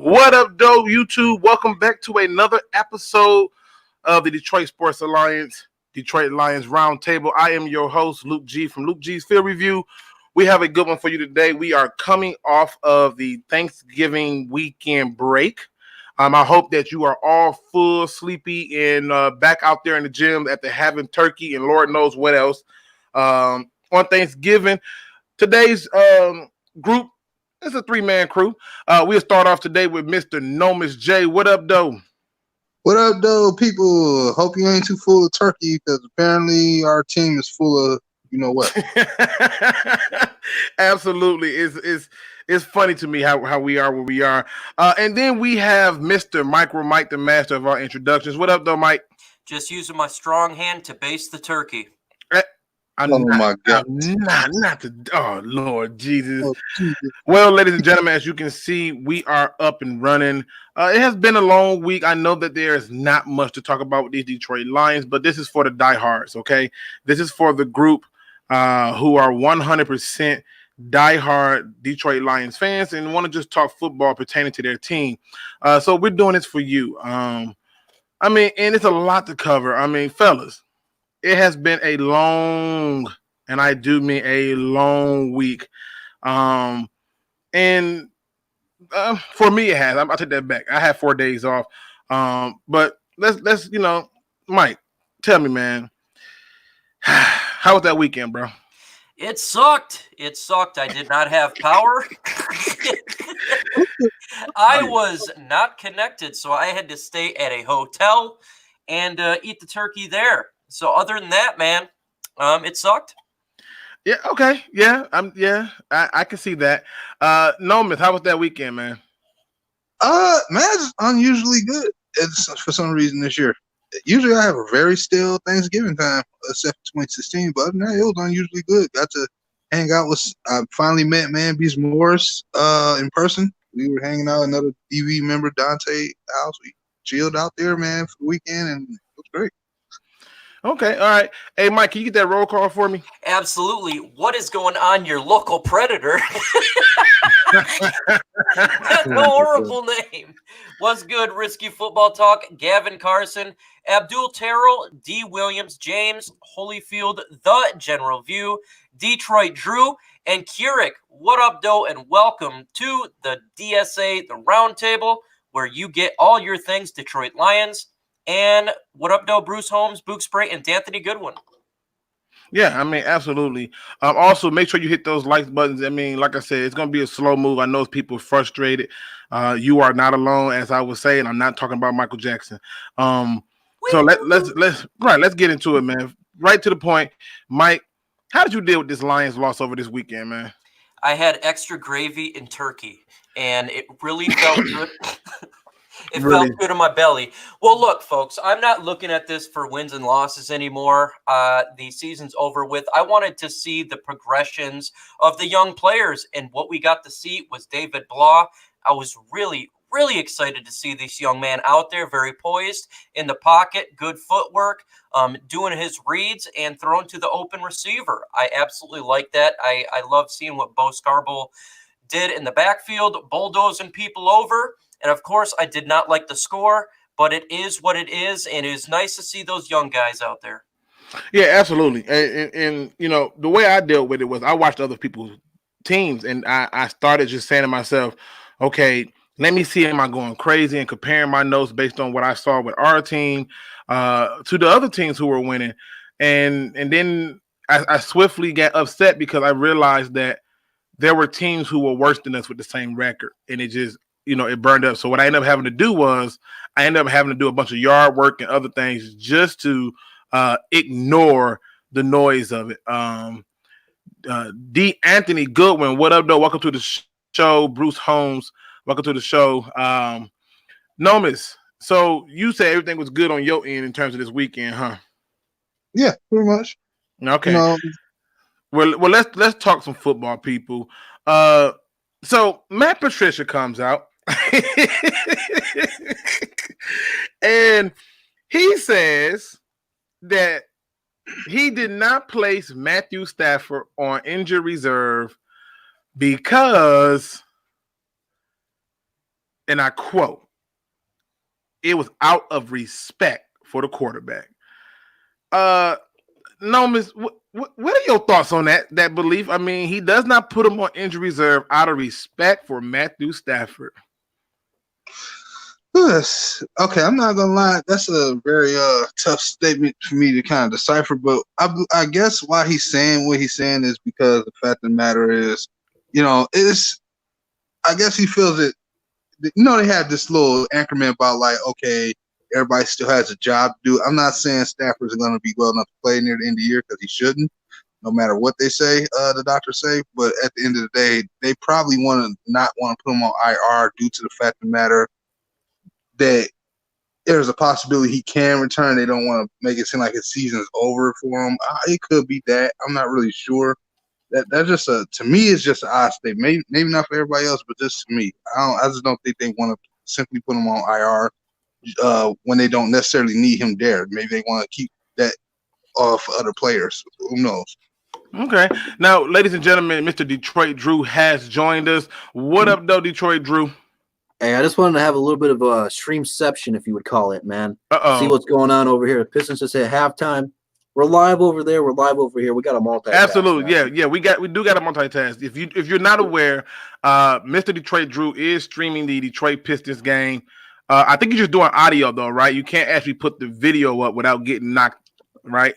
What up, though, YouTube? Welcome back to another episode of the Detroit Sports Alliance, Detroit Lions Roundtable. I am your host, Luke G from Lukegsfieldreview. We have a good one for you today. We are coming off of the Thanksgiving weekend break. I hope that you are all full, sleepy, and back out there in the gym after having turkey and Lord knows what else on Thanksgiving. Today's group is a three-man crew. We'll start off today with Mr. Nomis J. What up, though? What up, though, people? Hope you ain't too full of turkey because apparently our team is full of you know what. Absolutely. It's funny to me how we are where we are. And then we have Mr. MicroMike, the master of our introductions. What up, though, Mike? Just using my strong hand to baste the turkey. My God. Oh, Lord Jesus. Oh, Jesus. Well, ladies and gentlemen, as you can see, we are up and running. It has been a long week. I know that there is not much to talk about with these Detroit Lions, but this is for the diehards, okay? This is for the group who are 100% diehard Detroit Lions fans and want to just talk football pertaining to their team. So we're doing this for you. And it's a lot to cover. Fellas, it has been a long, and I do mean a long week. For me, it has. I'll take that back. I had 4 days off. But let's Mike, tell me, man, how was that weekend, bro? It sucked. I did not have power. I was not connected, so I had to stay at a hotel and eat the turkey there. So other than that, man, it sucked. Yeah. Okay. Yeah. I can see that. Nomis, how was that weekend, man? Man, it's unusually good. It's for some reason this year. Usually I have a very still Thanksgiving time, except for 2016. But other than that, it was unusually good. Got to hang out with. I finally met Man Beast Morris in person. We were hanging out at another DV member, Dante's house. We chilled out there, man, for the weekend, and it was great. Okay, all right. Hey, Mike, can you get that roll call for me? Absolutely. What is going on, your local predator? That's a horrible name. What's good, Risky Football Talk? Gavin Carson, Abdul Terrell, D. Williams, James, Holyfield, The General View, Detroit Drew, and Keurig. What up, though, and welcome to the DSA, the Roundtable, where you get all your things Detroit Lions. And what up, though, Bruce Holmes, Book Spray, and D'Anthony Goodwin. Yeah, absolutely. Also, make sure you hit those like buttons. Like I said, it's going to be a slow move. I know people are frustrated. You are not alone, as I was saying. I'm not talking about Michael Jackson. So let's get into it, man. Right to the point. Mike, how did you deal with this Lions loss over this weekend, man? I had extra gravy and turkey, and it really felt good. It felt good in my belly. Well, look, folks, I'm not looking at this for wins and losses anymore. The season's over with. I wanted to see the progressions of the young players, and what we got to see was David Blah. I was really, really excited to see this young man out there, very poised in the pocket, good footwork, doing his reads and throwing to the open receiver. I absolutely like that. I love seeing what Bo Scarborough did in the backfield, bulldozing people over. And, of course, I did not like the score, but it is what it is, and it is nice to see those young guys out there. Yeah, absolutely. And the way I dealt with it was I watched other people's teams, and I started just saying to myself, okay, let me see, am I going crazy and comparing my notes based on what I saw with our team to the other teams who were winning. And then I swiftly got upset because I realized that there were teams who were worse than us with the same record, and it just – it burned up. So what I ended up having to do was I ended up having to do a bunch of yard work and other things just to ignore the noise of it. D. Anthony Goodwin, what up, though? Welcome to the show. Bruce Holmes, welcome to the show. Nomis, so you said everything was good on your end in terms of this weekend, huh? Yeah, pretty much. Okay. Well, let's talk some football, people. So Matt Patricia comes out. And he says that he did not place Matthew Stafford on injured reserve because and I quote, it was out of respect for the quarterback. Nomis, what are your thoughts on that belief? I mean, he does not put him on injury reserve out of respect for Matthew Stafford. Yes. Okay, I'm not gonna lie. That's a very tough statement for me to kind of decipher. But I guess why he's saying what he's saying is because the fact of the matter is, I guess he feels it. They have this little increment about like, okay, everybody still has a job to do. I'm not saying Stafford's going to be well enough to play near the end of the year because he shouldn't, no matter what they say, the doctors say. But at the end of the day, they probably not want to put him on IR due to the fact of the matter that there's a possibility he can return. They don't want to make it seem like his season's over for him. It could be that. I'm not really sure. That's just to me, it's just an odd statement. Maybe not for everybody else, but just to me. I just don't think they want to simply put him on IR when they don't necessarily need him there. Maybe they want to keep that for other players. Who knows? Okay. Now, ladies and gentlemen, Mr. Detroit Drew has joined us. What up, though, Detroit Drew? Hey, I just wanted to have a little bit of a streamception, if you would call it, man. Uh-oh. See what's going on over here. The Pistons just hit halftime. We're live over there. We're live over here. We got a multitask. Absolutely, yeah. We do got a multitask. If you're not aware, Mr. Detroit Drew is streaming the Detroit Pistons game. I think you're just doing audio though, right? You can't actually put the video up without getting knocked, right?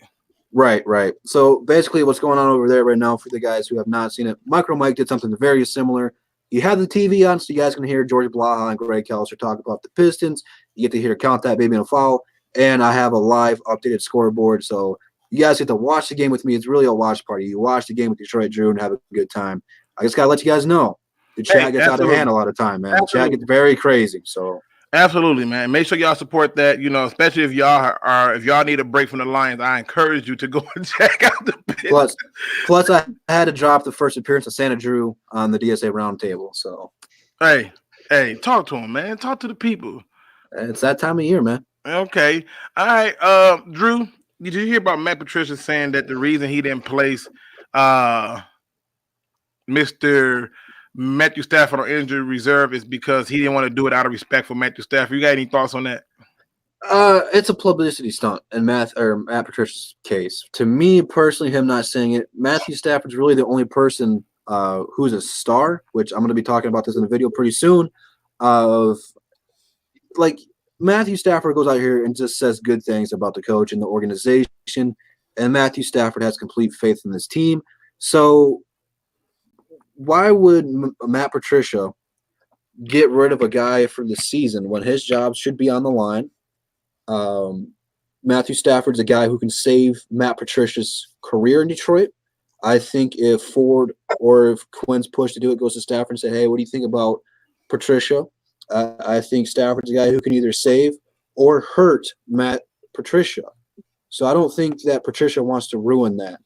Right. So basically, what's going on over there right now for the guys who have not seen it, MicroMike did something very similar. You have the TV on, so you guys can hear George Blaha and Greg Kelser talk about the Pistons. You get to hear Count That Baby in a Foul, and I have a live updated scoreboard, so you guys get to watch the game with me. It's really a watch party. You watch the game with Detroit Drew and have a good time. I just got to let you guys know. The chat gets out of hand a lot of time, man. Absolutely. The chat gets very crazy. So absolutely, man. Make sure y'all support that, especially if y'all need a break from the Lions. I encourage you to go and check out the Pistons. Plus, I had to drop the first appearance of Santa Drew on the DSA RoundTable. So Hey, talk to him, man. Talk to the people. It's that time of year, man. Okay. All right, Drew. Did you hear about Matt Patricia saying that the reason he didn't place Mr. Matthew Stafford on injury reserve is because he didn't want to do it out of respect for Matthew Stafford? You got any thoughts on that? It's a publicity stunt in Matt Patricia's case. To me personally, him not saying it, Matthew Stafford's really the only person who's a star, which I'm going to be talking about this in the video pretty soon. Matthew Stafford goes out here and just says good things about the coach and the organization, and Matthew Stafford has complete faith in this team. So why would Matt Patricia get rid of a guy for the season when his job should be on the line? Matthew Stafford's a guy who can save Matt Patricia's career in Detroit. I think if Ford or if Quinn's push to do it goes to Stafford and say, hey, what do you think about Patricia? I think Stafford's a guy who can either save or hurt Matt Patricia. So I don't think that Patricia wants to ruin that.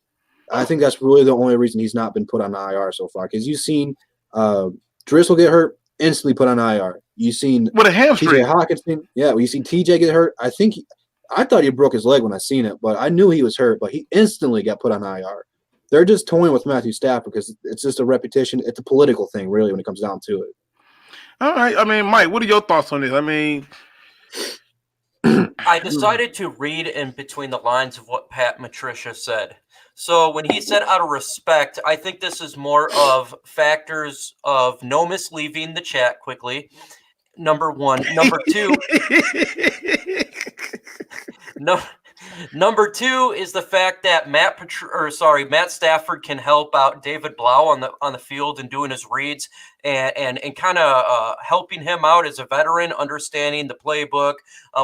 I think that's really the only reason he's not been put on IR so far. Because you've seen Driscoll get hurt, instantly put on IR. You've seen what a hamstring. TJ Hawkinson. Yeah, you've seen TJ get hurt. I thought he broke his leg when I seen it, but I knew he was hurt. But he instantly got put on IR. They're just toying with Matthew Stafford because it's just a repetition. It's a political thing, really, when it comes down to it. All right. I mean, Mike, what are your thoughts on this? I mean, I decided to read in between the lines of what Pat Patricia said. So when he said out of respect, I think this is more of factors of Nomis leaving the chat quickly. Number one. Number two. Number two is the fact that Matt Stafford can help out David Blau on the field and doing his reads and kind of helping him out as a veteran, understanding the playbook,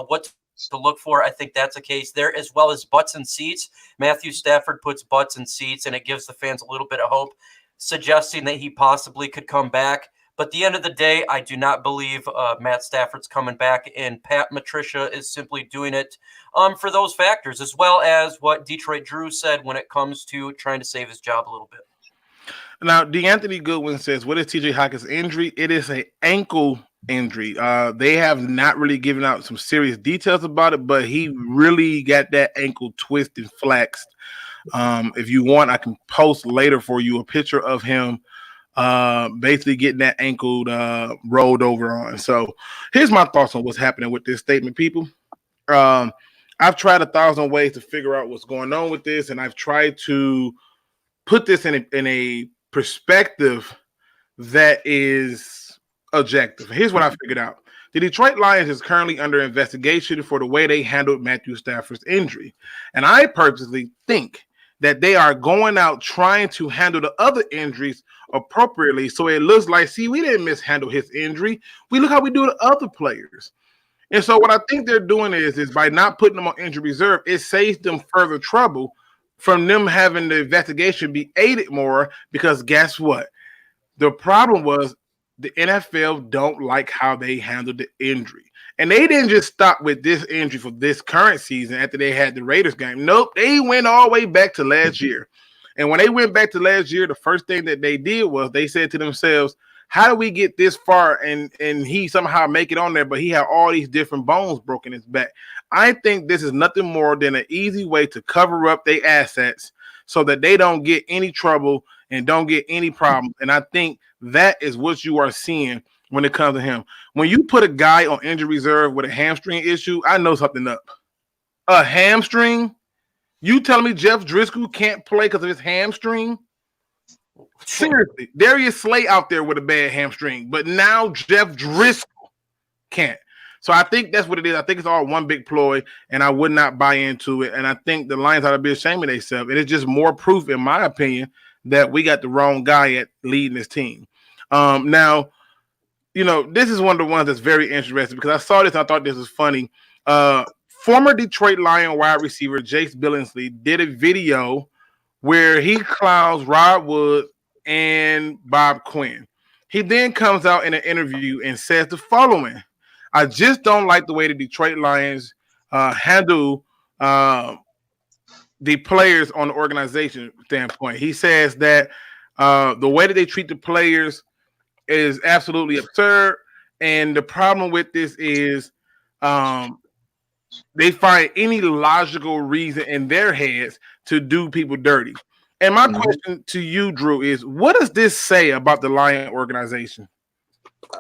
what to look for. I think that's a case there, as well as butts and seats. Matthew Stafford puts butts in seats, and it gives the fans a little bit of hope, suggesting that he possibly could come back. But at the end of the day, I do not believe Matt Stafford's coming back, and Pat Patricia is simply doing it for those factors, as well as what Detroit Drew said when it comes to trying to save his job a little bit. Now, DeAnthony Goodwin says, what is TJ Hawkins' injury? It is an ankle injury. They have not really given out some serious details about it, but he really got that ankle twisted and flexed. If you want, I can post later for you a picture of him basically getting that ankle rolled over on. So here's my thoughts on what's happening with this statement, people. I've tried 1,000 ways to figure out what's going on with this, and I've tried to put this in a perspective that is objective. Here's what I figured out. The Detroit Lions is currently under investigation for the way they handled Matthew Stafford's injury. And I purposely think that they are going out trying to handle the other injuries appropriately. So it looks like, see, we didn't mishandle his injury. We look how we do to other players. And so what I think they're doing is by not putting them on injury reserve, it saves them further trouble from them having the investigation be aided more, because guess what? The problem was the NFL don't like how they handled the injury. And they didn't just stop with this injury for this current season after they had the Raiders game. Nope, they went all the way back to last year. And when they went back to last year, the first thing that they did was they said to themselves, how do we get this far and he somehow make it on there, but he had all these different bones broken in his back? I think this is nothing more than an easy way to cover up their assets so that they don't get any trouble and don't get any problem. And I think that is what you are seeing when it comes to him. When you put a guy on injury reserve with a hamstring issue, I know something up. A hamstring? You telling me Jeff Driscoll can't play because of his hamstring? Seriously, Darius Slay out there with a bad hamstring, but now Jeff Driscoll can't. So I think that's what it is. I think it's all one big ploy, and I would not buy into it. And I think the Lions ought to be ashamed of themselves. And it's just more proof, in my opinion, that we got the wrong guy at leading this team. Now, you know, this is one of the ones that's very interesting because I saw this and I thought this was funny. Former Detroit Lion wide receiver Jace Billingsley did a video where he clowns Rod Wood and Bob Quinn. He then comes out in an interview and says the following: I just don't like the way the Detroit Lions handle the players on the organization standpoint. He says that the way that they treat the players is absolutely absurd. And the problem with this is they find any logical reason in their heads to do people dirty. And my question to you, Drew, is what does this say about the Lion organization?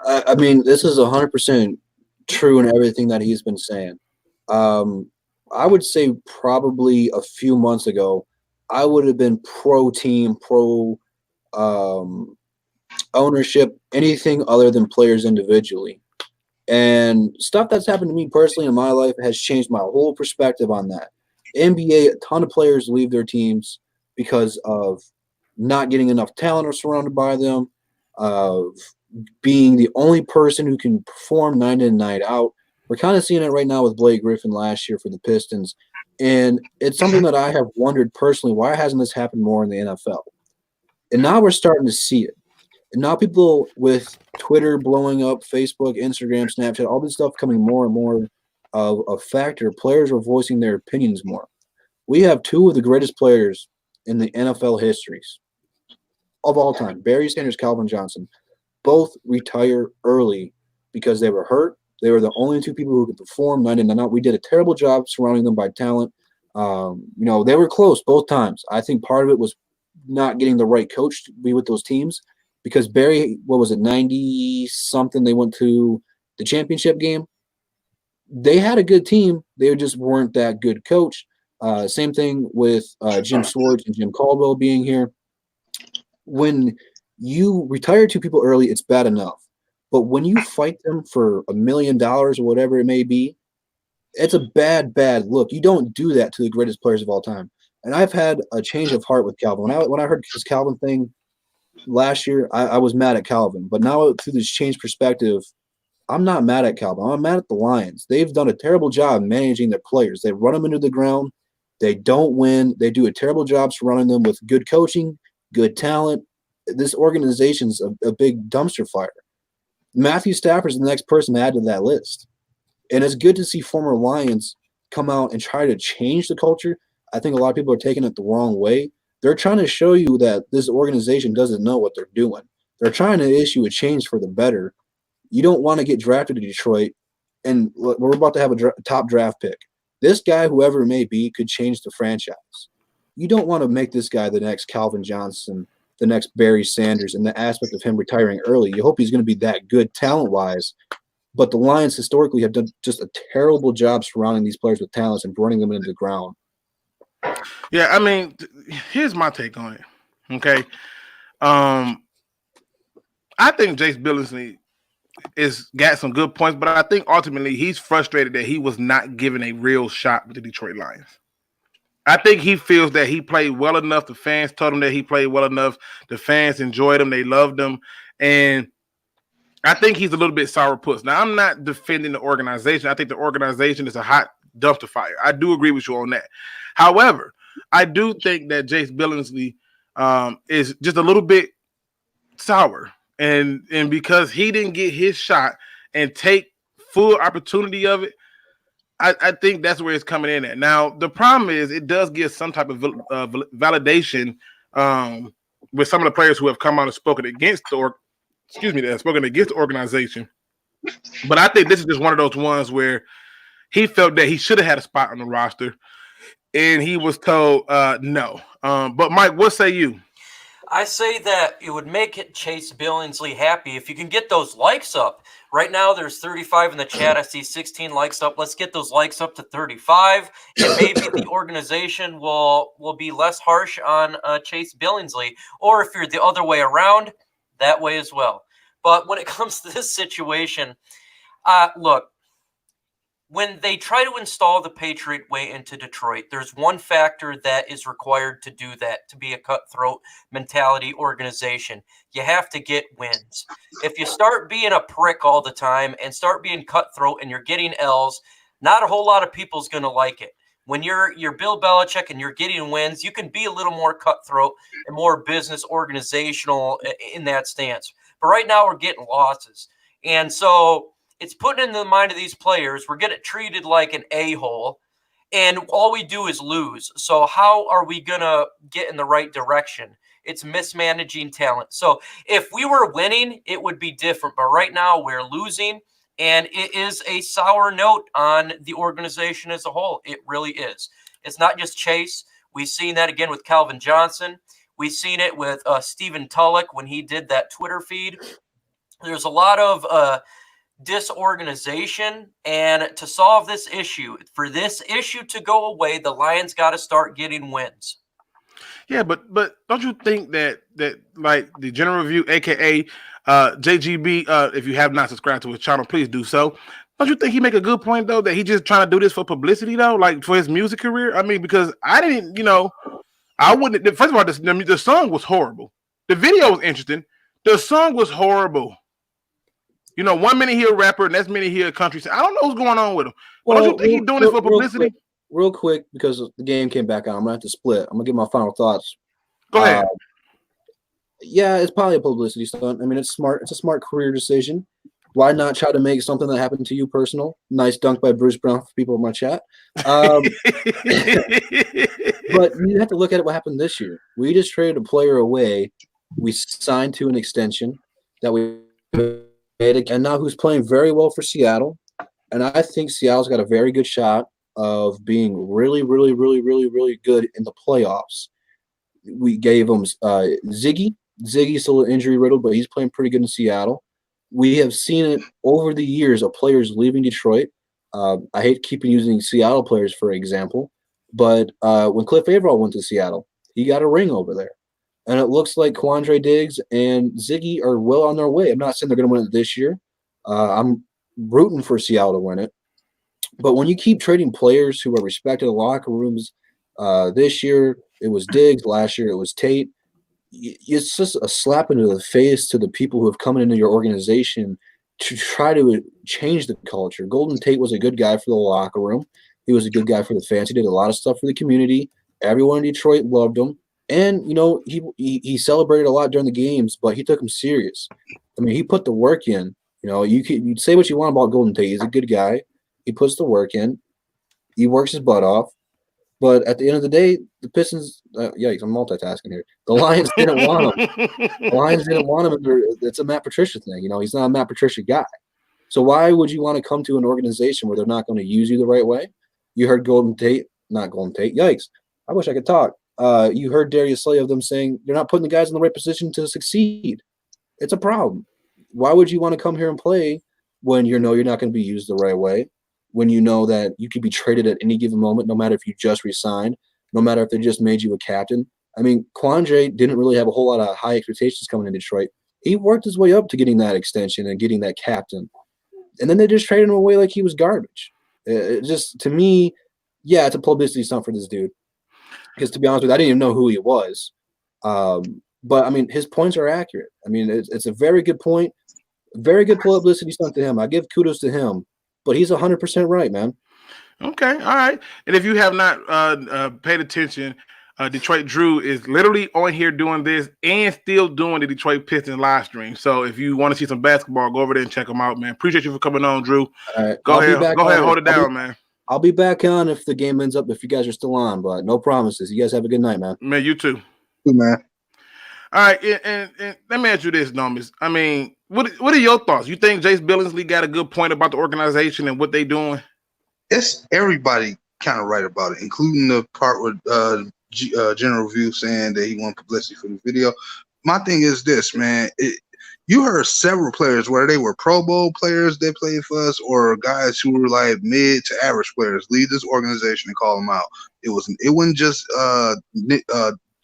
I mean, this is 100% true in everything that he's been saying. I would say probably a few months ago, I would have been pro team, pro ownership, anything other than players individually. And stuff that's happened to me personally in my life has changed my whole perspective on that. NBA, a ton of players leave their teams because of not getting enough talent or surrounded by them, of being the only person who can perform night in and night out. We're kind of seeing it right now with Blake Griffin last year for the Pistons. And it's something that I have wondered personally, why hasn't this happened more in the NFL? And now we're starting to see it. And now people with Twitter blowing up, Facebook, Instagram, Snapchat, all this stuff coming more and more of a factor. Players are voicing their opinions more. We have two of the greatest players in the NFL histories of all time, Barry Sanders, Calvin Johnson, both retire early because they were hurt. They were the only two people who could perform night in and out. We did a terrible job surrounding them by talent. They were close both times. I think part of it was not getting the right coach to be with those teams because Barry, 90-something, they went to the championship game. They had a good team. They just weren't that good coach. Same thing with Jim Swartz and Jim Caldwell being here. When you retire two people early, it's bad enough. But when you fight them for $1 million or whatever it may be, it's a bad look. You don't do that to the greatest players of all time. And I've had a change of heart with Calvin. When I heard this Calvin thing last year, I was mad at Calvin. But now through this change perspective, I'm not mad at Calvin. I'm mad at the Lions. They've done a terrible job managing their players. They run them into the ground. They don't win. They do a terrible job surrounding them with good coaching, good talent. This organization's a big dumpster fire. Matthew Stafford is the next person to add to that list. And it's good to see former Lions come out and try to change the culture. I think a lot of people are taking it the wrong way. They're trying to show you that this organization doesn't know what they're doing. They're trying to issue a change for the better. You don't want to get drafted to Detroit, and we're about to have a top draft pick. This guy, whoever it may be, could change the franchise. You don't want to make this guy the next Calvin Johnson, the next Barry Sanders, and the aspect of him retiring early. You hope he's going to be that good talent-wise. But the Lions historically have done just a terrible job surrounding these players with talents and running them into the ground. Yeah, I mean, here's my take on it. Okay. I think Jace Billingsley is got some good points, but I think ultimately he's frustrated that he was not given a real shot with the Detroit Lions. I think he feels that he played well enough. The fans told him that he played well enough. The fans enjoyed him. They loved him. And I think he's a little bit sourpuss. Now, I'm not defending the organization. I think the organization is a hot dumpster fire. I do agree with you on that. However, I do think that Jace Billingsley is just a little bit sour. And because he didn't get his shot and take full opportunity of it, I think that's where it's coming in at. Now, the problem is it does give some type of validation with some of the players who have come out and spoken against the organization. But I think this is just one of those ones where he felt that he should have had a spot on the roster, and he was told no. But Mike, what say you? I say that it would make Chase Billingsley happy if you can get those likes up. Right now, there's 35 in the chat. I see 16 likes up. Let's get those likes up to 35, and maybe the organization will be less harsh on Chase Billingsley. Or if you're the other way around, that way as well. But when it comes to this situation, look, when they try to install the Patriot way into Detroit, there's one factor that is required to do that, to be a cutthroat mentality organization. You have to get wins. If you start being a prick all the time and start being cutthroat and you're getting L's, not a whole lot of people's going to like it. When you're Bill Belichick and you're getting wins, you can be a little more cutthroat and more business organizational in that stance. But right now we're getting losses. And so it's putting in the mind of these players, we're getting treated like an a-hole, and all we do is lose. So how are we going to get in the right direction? It's mismanaging talent. So if we were winning, it would be different. But right now we're losing, and it is a sour note on the organization as a whole. It really is. It's not just Chase. We've seen that again with Calvin Johnson. We've seen it with Stephen Tulloch when he did that Twitter feed. There's a lot of disorganization, and to solve this issue, for this issue to go away, the Lions got to start getting wins. Yeah, but don't you think that like the General Review, aka JGB, if you have not subscribed to his channel, please do so. Don't you think he make a good point though, that he just trying to do this for publicity though, like for his music career? I mean, because I didn't, I wouldn't. First of all, the song was horrible. The video was interesting. The song was horrible. 1 minute he a rapper, next minute he a country singer. I don't know what's going on with him. Well, don't you think he's doing this for publicity? Real quick, because the game came back on, I'm gonna have to split. I'm gonna give my final thoughts. Go ahead. Yeah, it's probably a publicity stunt. I mean, it's smart. It's a smart career decision. Why not try to make something that happened to you personal? Nice dunk by Bruce Brown for people in my chat. But you have to look at what happened this year. We just traded a player away. We signed to an extension that we made, and now who's playing very well for Seattle. And I think Seattle's got a very good shot of being really, really, really, really, really good in the playoffs. We gave him Ziggy. Ziggy's still injury riddled, but he's playing pretty good in Seattle. We have seen it over the years of players leaving Detroit. I hate keeping using Seattle players for example, but when Cliff Averill went to Seattle, he got a ring over there. And it looks like Quandre Diggs and Ziggy are well on their way. I'm not saying they're going to win it this year. I'm rooting for Seattle to win it. But when you keep trading players who are respected in locker rooms, this year it was Diggs, last year it was Tate. It's just a slap into the face to the people who have come into your organization to try to change the culture. Golden Tate was a good guy for the locker room. He was a good guy for the fans. He did a lot of stuff for the community. Everyone in Detroit loved him. And, he celebrated a lot during the games, but he took them serious. I mean, he put the work in. You'd say what you want about Golden Tate. He's a good guy. He puts the work in. He works his butt off. But at the end of the day, the Pistons yikes, I'm multitasking here. The Lions didn't want him. The Lions didn't want him. It's a Matt Patricia thing. He's not a Matt Patricia guy. So why would you want to come to an organization where they're not going to use you the right way? You heard Golden Tate, not Golden Tate. Yikes. I wish I could talk. You heard Darius Slay of them saying you're not putting the guys in the right position to succeed. It's a problem. Why would you want to come here and play when you know you're not going to be used the right way? When you know that you could be traded at any given moment, no matter if you just resigned, no matter if they just made you a captain. I mean, Quandre didn't really have a whole lot of high expectations coming in Detroit. He worked his way up to getting that extension and getting that captain. And then they just traded him away like he was garbage. It just, to me, yeah, it's a publicity stunt for this dude. Because to be honest with you, I didn't even know who he was. But, I mean, his points are accurate. I mean, it's a very good point. Very good publicity stunt to him. I give kudos to him. But he's 100% right, man. Okay, all right. And if you have not paid attention, Detroit Drew is literally on here doing this and still doing the Detroit Pistons live stream. So if you want to see some basketball, go over there and check them out, man. Appreciate you for coming on, Drew. All right. Go ahead, hold it down, man. I'll be back on if the game ends up, if you guys are still on, but no promises. You guys have a good night, man. Man, you too. Good, man. All right, and let me ask you this, Nomis. I mean, what are your thoughts? You think Jace Billingsley got a good point about the organization and what they doing? It's everybody kind of right about it, including the part with General Review saying that he wanted publicity for the video. My thing is this, man. You heard several players, whether they were Pro Bowl players that played for us or guys who were like mid to average players, leave this organization and call them out. It wasn't just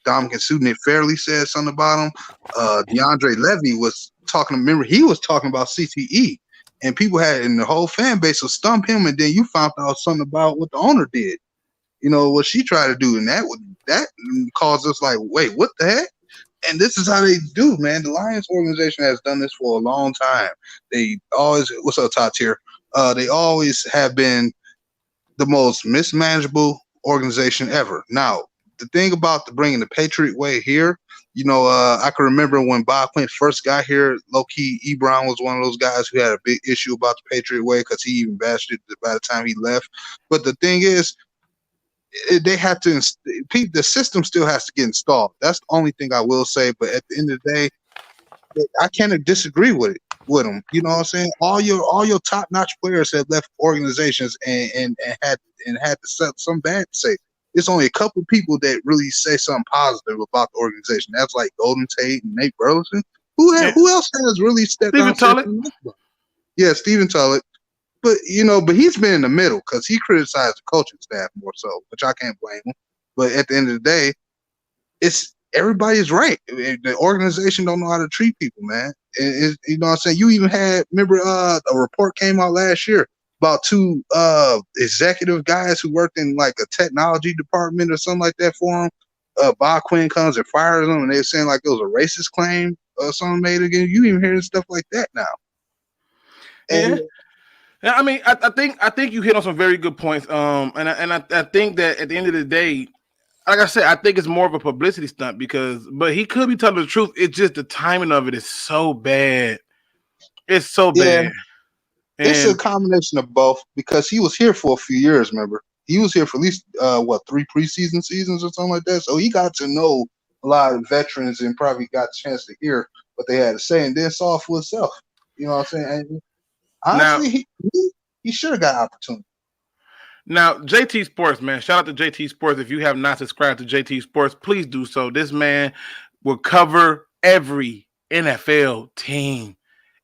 Dominican Sue. Nick Fairley said something about him. DeAndre Levy was talking. Remember, he was talking about CTE, and people and the whole fan base will stump him. And then you found out something about what the owner did. You know what she tried to do, and that caused us like, wait, what the heck? And this is how they do, man. The Lions organization has done this for a long time. They always, what's up, top tier? They always have been the most mismanageable organization ever. Now, the thing about bringing the Patriot way here, you know, I can remember when Bob Quinn first got here, low-key, E. Brown was one of those guys who had a big issue about the Patriot way because he even bashed it by the time he left. But the thing is, they have to, the system still has to get installed. That's the only thing I will say. But at the end of the day, I can't disagree with them. You know what I'm saying? All your top-notch players have left organizations and had to set some bad to say. It's only a couple people that really say something positive about the organization. That's like Golden Tate and Nate Burleson. Who else has really stepped Stephen Tullett? Yeah, Stephen Tullett. But he's been in the middle because he criticized the coaching staff more so, which I can't blame him. But at the end of the day, it's everybody's right. The organization don't know how to treat people, man. And you know what I'm saying? You even had, remember, a report came out last year about two executive guys who worked in like a technology department or something like that for him. Bob Quinn comes and fires them, and they're saying like it was a racist claim or something made against you. Even hearing stuff like that now. And, yeah, I mean, I think you hit on some very good points. And I think that at the end of the day, like I said, I think it's more of a publicity stunt but he could be telling the truth. It's just the timing of it is so bad. It's so bad. It's a combination of both because he was here for a few years. Remember, he was here for at least 3 preseason seasons or something like that. So he got to know a lot of veterans and probably got a chance to hear what they had to say, and then saw it for himself. You know what I'm saying? And honestly, he should have got opportunity. Now, JT Sports, man, shout out to JT Sports. If you have not subscribed to JT Sports, please do so. This man will cover every NFL team.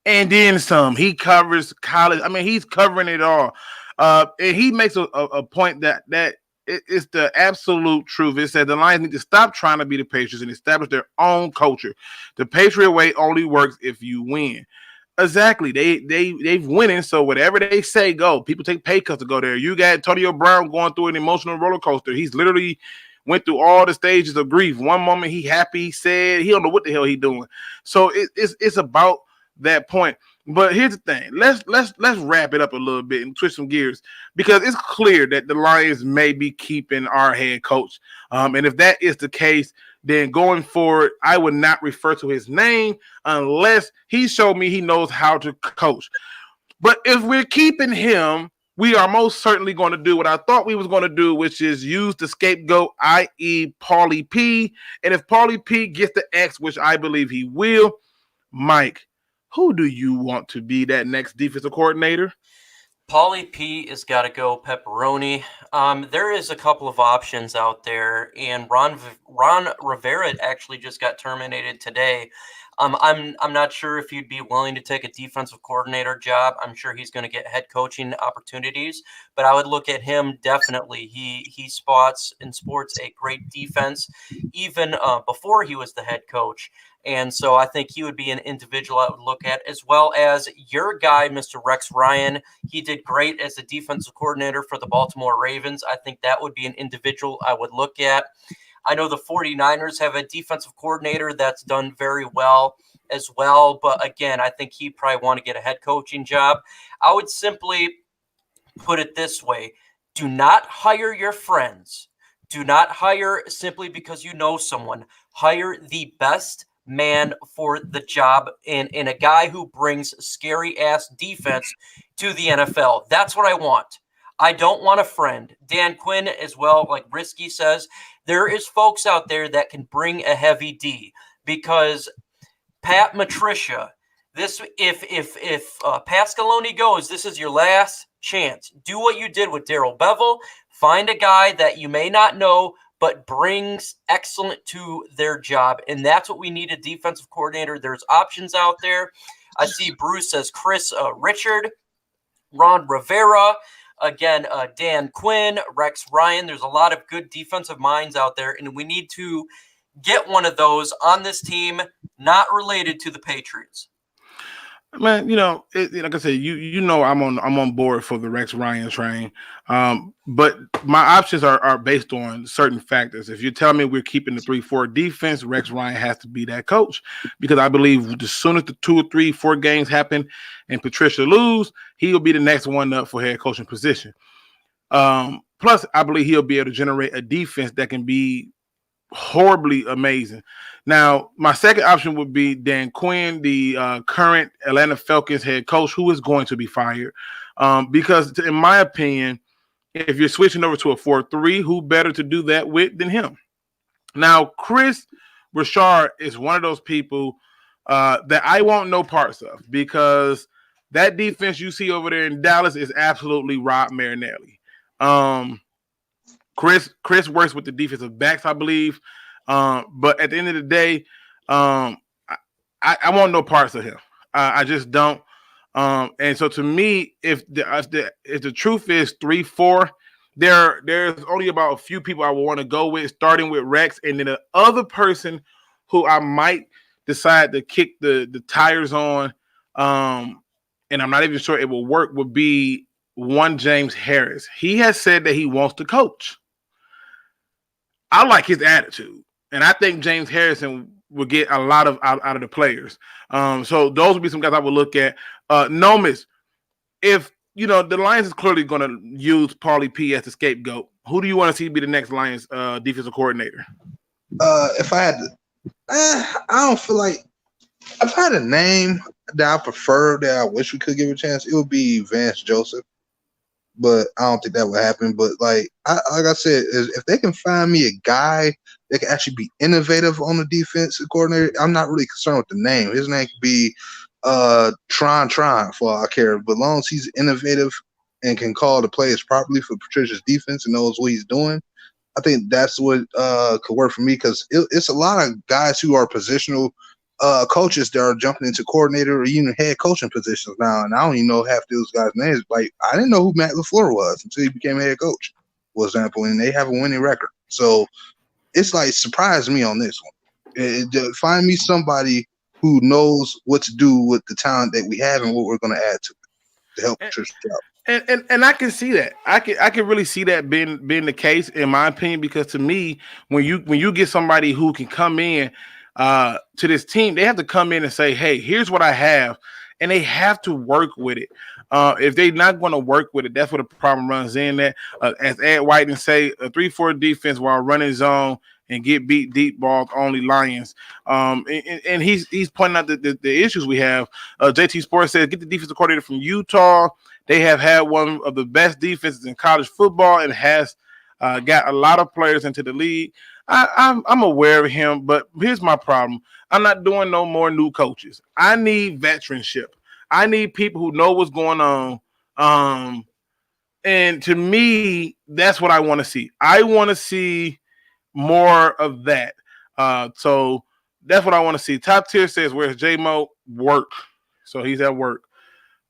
And then some. He covers college. I mean, he's covering it all. And he makes a point that it's the absolute truth. It said the Lions need to stop trying to be the Patriots and establish their own culture. The Patriot way only works if you win. Exactly. They've winning, so whatever they say, go. People take pay cuts to go there. You got Antonio Brown going through an emotional roller coaster. He's literally went through all the stages of grief. One moment he happy, sad. He don't know what the hell he doing. So it's about that point. But here's the thing. Let's wrap it up a little bit and twist some gears because it's clear that the Lions may be keeping our head coach. And if that is the case, then going forward, I would not refer to his name unless he showed me he knows how to coach. But if we're keeping him, we are most certainly going to do what I thought we was going to do, which is use the scapegoat, i.e. Paulie P. And if Paulie P gets the X, which I believe he will, Mike, who do you want to be that next defensive coordinator? Paulie P has got to go pepperoni. There is a couple of options out there, and Ron Rivera actually just got terminated today. I'm not sure if he'd be willing to take a defensive coordinator job. I'm sure he's going to get head coaching opportunities, but I would look at him definitely. He spots and sports a great defense, even before he was the head coach. And so I think he would be an individual I would look at, as well as your guy, Mr. Rex Ryan. He did great as a defensive coordinator for the Baltimore Ravens. I think that would be an individual I would look at. I know the 49ers have a defensive coordinator that's done very well as well. But again, I think he probably want to get a head coaching job. I would simply put it this way. Do not hire your friends. Do not hire simply because you know someone. Hire the best man for the job and a guy who brings scary ass defense to the NFL. That's what I want. I don't want a friend. Dan Quinn as well, like Risky says, there is folks out there that can bring a heavy D, because Pat Matricia, this if Pascaloni goes, this is your last chance. Do what you did with Darrell Bevel. Find a guy that you may not know but brings excellent to their job, and that's what we need, a defensive coordinator. There's options out there. I see Bruce says Chris Richard, Ron Rivera, again, Dan Quinn, Rex Ryan. There's a lot of good defensive minds out there, and we need to get one of those on this team, not related to the Patriots. Man, like I said, I'm on board for the Rex Ryan train. But my options are based on certain factors. If you're telling me we're keeping the 3-4 defense, Rex Ryan has to be that coach, because I believe as soon as the 2 or 3, 4 games happen and Patricia lose, he'll be the next one up for head coaching position. Plus, I believe he'll be able to generate a defense that can be horribly amazing. Now, my second option would be Dan Quinn, the current Atlanta Falcons head coach, who is going to be fired. Because in my opinion, if you're switching over to a 4-3, who better to do that with than him? Now, Chris Richard is one of those people that I want no parts of, because that defense you see over there in Dallas is absolutely Rob Marinelli. Chris works with the defensive backs, I believe. But at the end of the day, I want no parts of him. I just don't. And so to me, if the truth is 3-4, there's only about a few people I would want to go with, starting with Rex, and then the other person who I might decide to kick the tires on, and I'm not even sure it will work, would be one James Harris. He has said that he wants to coach. I like his attitude, and I think James Harrison will get a lot out of the players. So those would be some guys I would look at. Nomis, if the Lions is clearly going to use Paulie P as the scapegoat, who do you want to see be the next Lions defensive coordinator? If I had to, I don't feel like if I had a name that I prefer, that I wish we could give a chance, it would be Vance Joseph. But I don't think that would happen. But like I said, if they can find me a guy that can actually be innovative on the defensive coordinator, I'm not really concerned with the name. His name could be Tron for all I care. But as long as he's innovative and can call the plays properly for Patricia's defense and knows what he's doing, I think that's what could work for me, because it's a lot of guys who are positional coaches that are jumping into coordinator or even head coaching positions now, and I don't even know half those guys' names. Like, I didn't know who Matt LaFleur was until he became head coach, for example, and they have a winning record. So it's like surprised me on this one. Find me somebody who knows what to do with the talent that we have and what we're going to add to help Patricia out. And I can see that. I can really see that being the case, in my opinion, because to me, when you get somebody who can come in to this team, they have to come in and say, hey, here's what I have, and they have to work with it. If they're not going to work with it, that's where the problem runs in. That as Ed Whiten say, a 3-4 defense while running zone and get beat deep balls only Lions. And he's pointing out the issues we have. JT Sports says, get the defensive coordinator from Utah. They have had one of the best defenses in college football and has got a lot of players into the league. I'm aware of him, but here's my problem. I'm not doing no more new coaches. I need veteranship. I need people who know what's going on And to me, that's what I want to see. I want to see more of that. So that's what I want to see. Top tier says, where's J-Mo? Work. So he's at work.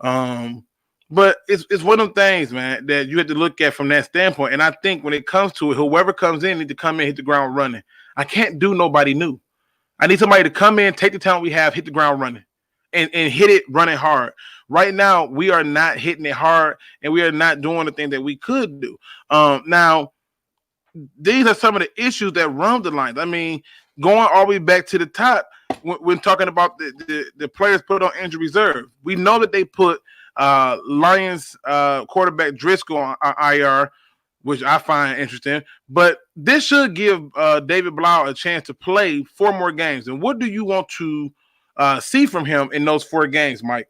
But it's one of them things, man, that you have to look at from that standpoint. And I think when it comes to it, whoever comes in needs to come in, hit the ground running. I can't do nobody new. I need somebody to come in, take the talent we have, hit the ground running, and hit it running hard. Right now, we are not hitting it hard, and we are not doing the thing that we could do. Now, these are some of the issues that run the lines. I mean, going all the way back to the top, when talking about the players put on injury reserve, we know that they put Lions quarterback Driscoll on IR, which I find interesting. But this should give David Blau a chance to play 4 more games. And what do you want to see from him in those 4 games, Mike?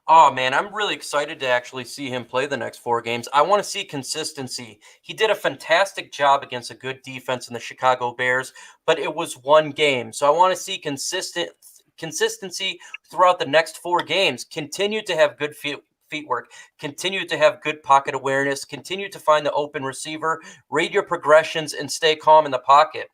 Oh, man, I'm really excited to actually see him play the next 4 games. I want to see consistency. He did a fantastic job against a good defense in the Chicago Bears, but it was 1 game. So I want to see consistency throughout the next 4 games. Continue to have good feet work, continue to have good pocket awareness, continue to find the open receiver, read your progressions, and stay calm in the pocket.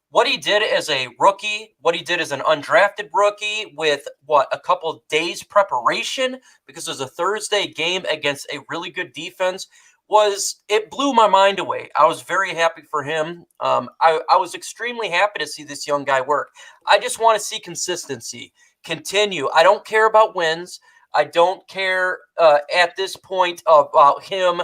What he did as a rookie, what he did as an undrafted rookie with a couple days preparation, because it was a Thursday game against a really good defense, it blew my mind away. I was very happy for him. I was extremely happy to see this young guy work. I just want to see consistency continue. I don't care about wins. I don't care at this point about him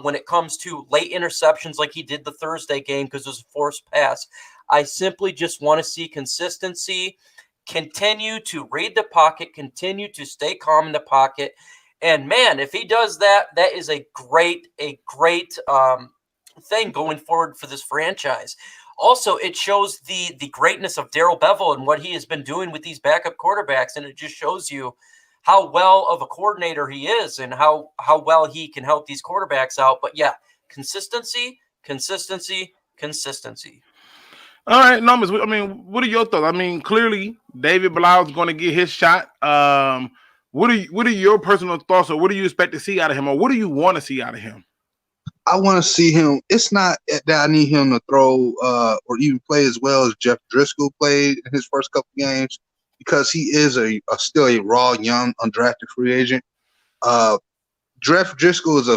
when it comes to late interceptions like he did the Thursday game because it was a forced pass. I simply just want to see consistency, continue to read the pocket, continue to stay calm in the pocket. And, man, if he does that, that is a great thing going forward for this franchise. Also, it shows the greatness of Darrell Bevell and what he has been doing with these backup quarterbacks, and it just shows you how well of a coordinator he is and how well he can help these quarterbacks out. But, yeah, consistency. All right, Nomis, I mean, what are your thoughts? I mean, clearly, David Blau is going to get his shot. What are your personal thoughts, or what do you expect to see out of him, or what do you want to see out of him? I want to see him. It's not that I need him to throw or even play as well as Jeff Driscoll played in his first couple games, because he is still a raw, young, undrafted free agent. Jeff Driscoll is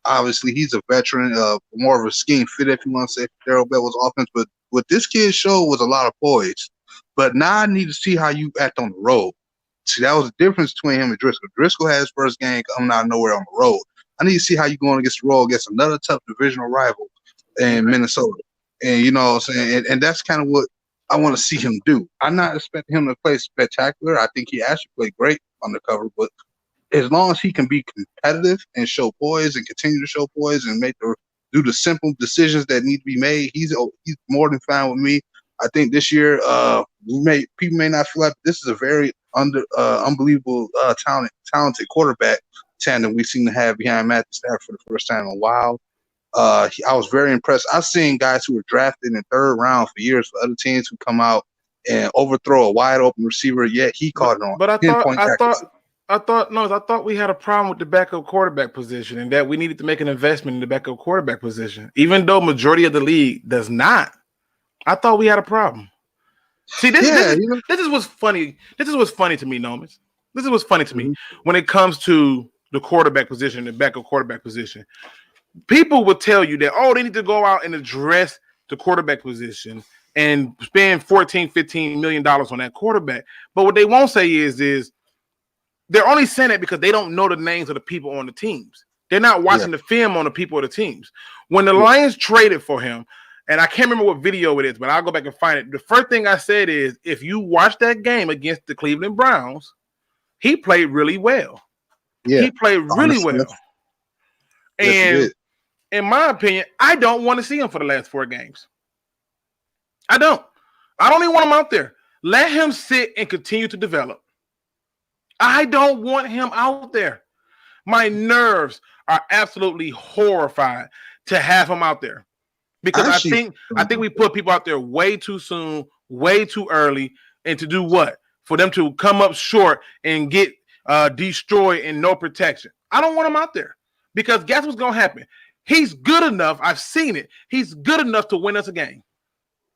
obviously he's a veteran, more of a scheme fit, if you want to say, for Darrell Bevell's offense. But what this kid showed was a lot of poise. But now I need to see how you act on the road. See, that was the difference between him and Driscoll. Driscoll had his first game coming out of nowhere on the road. I need to see how you're going against the road against another tough divisional rival in Minnesota. And you know what I'm saying? And that's kind of what I want to see him do. I'm not expecting him to play spectacular. I think he actually played great on the cover, but as long as he can be competitive and show poise and continue to show poise and do the simple decisions that need to be made, he's more than fine with me. I think this year, people may not feel like this is a very unbelievable talented quarterback tandem we seem to have behind Matthew Stafford for the first time in a while. I was very impressed. I've seen guys who were drafted in the 3rd round for years for other teams who come out and overthrow a wide open receiver, yet he caught it on. But I thought we had a problem with the backup quarterback position, and that we needed to make an investment in the backup quarterback position, even though majority of the league does not. I thought we had a problem. See, this is what's funny. This is what's funny to me, Nomis. This is what's funny to me when it comes to the quarterback position, the backup quarterback position. People will tell you that, they need to go out and address the quarterback position and spend $14, $15 million on that quarterback. But what they won't say is they're only saying that because they don't know the names of the people on the teams. They're not watching the film on the people of the teams. When the Lions traded for him, and I can't remember what video it is, but I'll go back and find it. The first thing I said is, if you watch that game against the Cleveland Browns, he played really well. Yeah, he played really well. And in my opinion, I don't want to see him for the last 4 games. I don't even want him out there. Let him sit and continue to develop. I don't want him out there. My nerves are absolutely horrified to have him out there, because I think we put people out there way too soon, way too early, and to do what? For them to come up short and get destroy and no protection. I don't want him out there because guess what's going to happen? He's good enough. I've seen it. He's good enough to win us a game,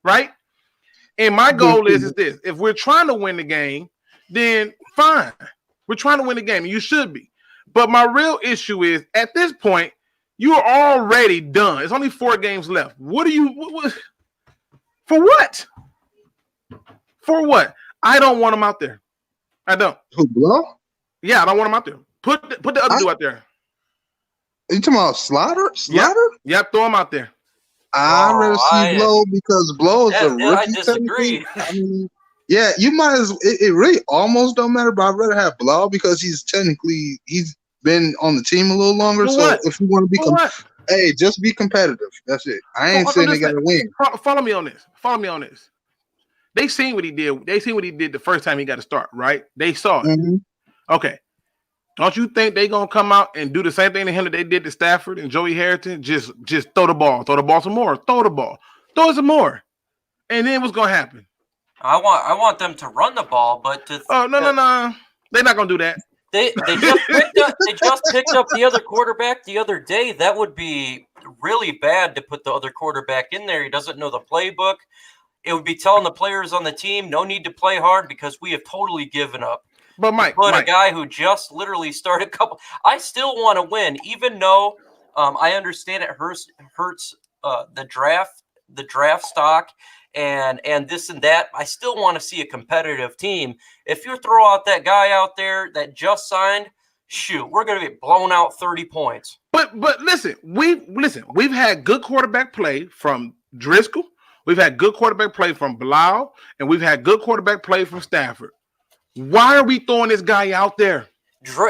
right? And my goal is this. If we're trying to win the game, then fine. We're trying to win the game, and you should be. But my real issue is, at this point, you are already done. It's only 4 games left. What for what? For what? I don't want him out there. I don't. Who, Blow? Yeah, I don't want him out there. Put the other dude out there. Are you talking about Slaughter? Yep, throw him out there. I'd rather see Blow because Blow is a rookie. I disagree. I mean, yeah, you might as it really almost don't matter, but I'd rather have Blow because he's been on the team a little longer. So if you want to be just be competitive. That's it. I ain't saying they gotta win. Follow me on this. They seen what he did. They seen what he did the first time he got to start, right? They saw it. Mm-hmm. Okay. Don't you think they gonna come out and do the same thing to him that they did to Stafford and Joey Harrington? Just throw the ball some more, throw the ball, throw it some more, and then what's gonna happen? I want them to run the ball, but no, they're not gonna do that. They just picked up the other quarterback the other day. That would be really bad to put the other quarterback in there. He doesn't know the playbook. It would be telling the players on the team no need to play hard because we have totally given up. But Mike, a guy who just literally started I still want to win, even though I understand it hurts the draft stock and this and that. I still want to see a competitive team. If you throw out that guy out there that just signed, shoot, we're going to get blown out 30 points. But listen, we've had good quarterback play from Driscoll, we've had good quarterback play from Blau, and we've had good quarterback play from Stafford. Why are we throwing this guy out there?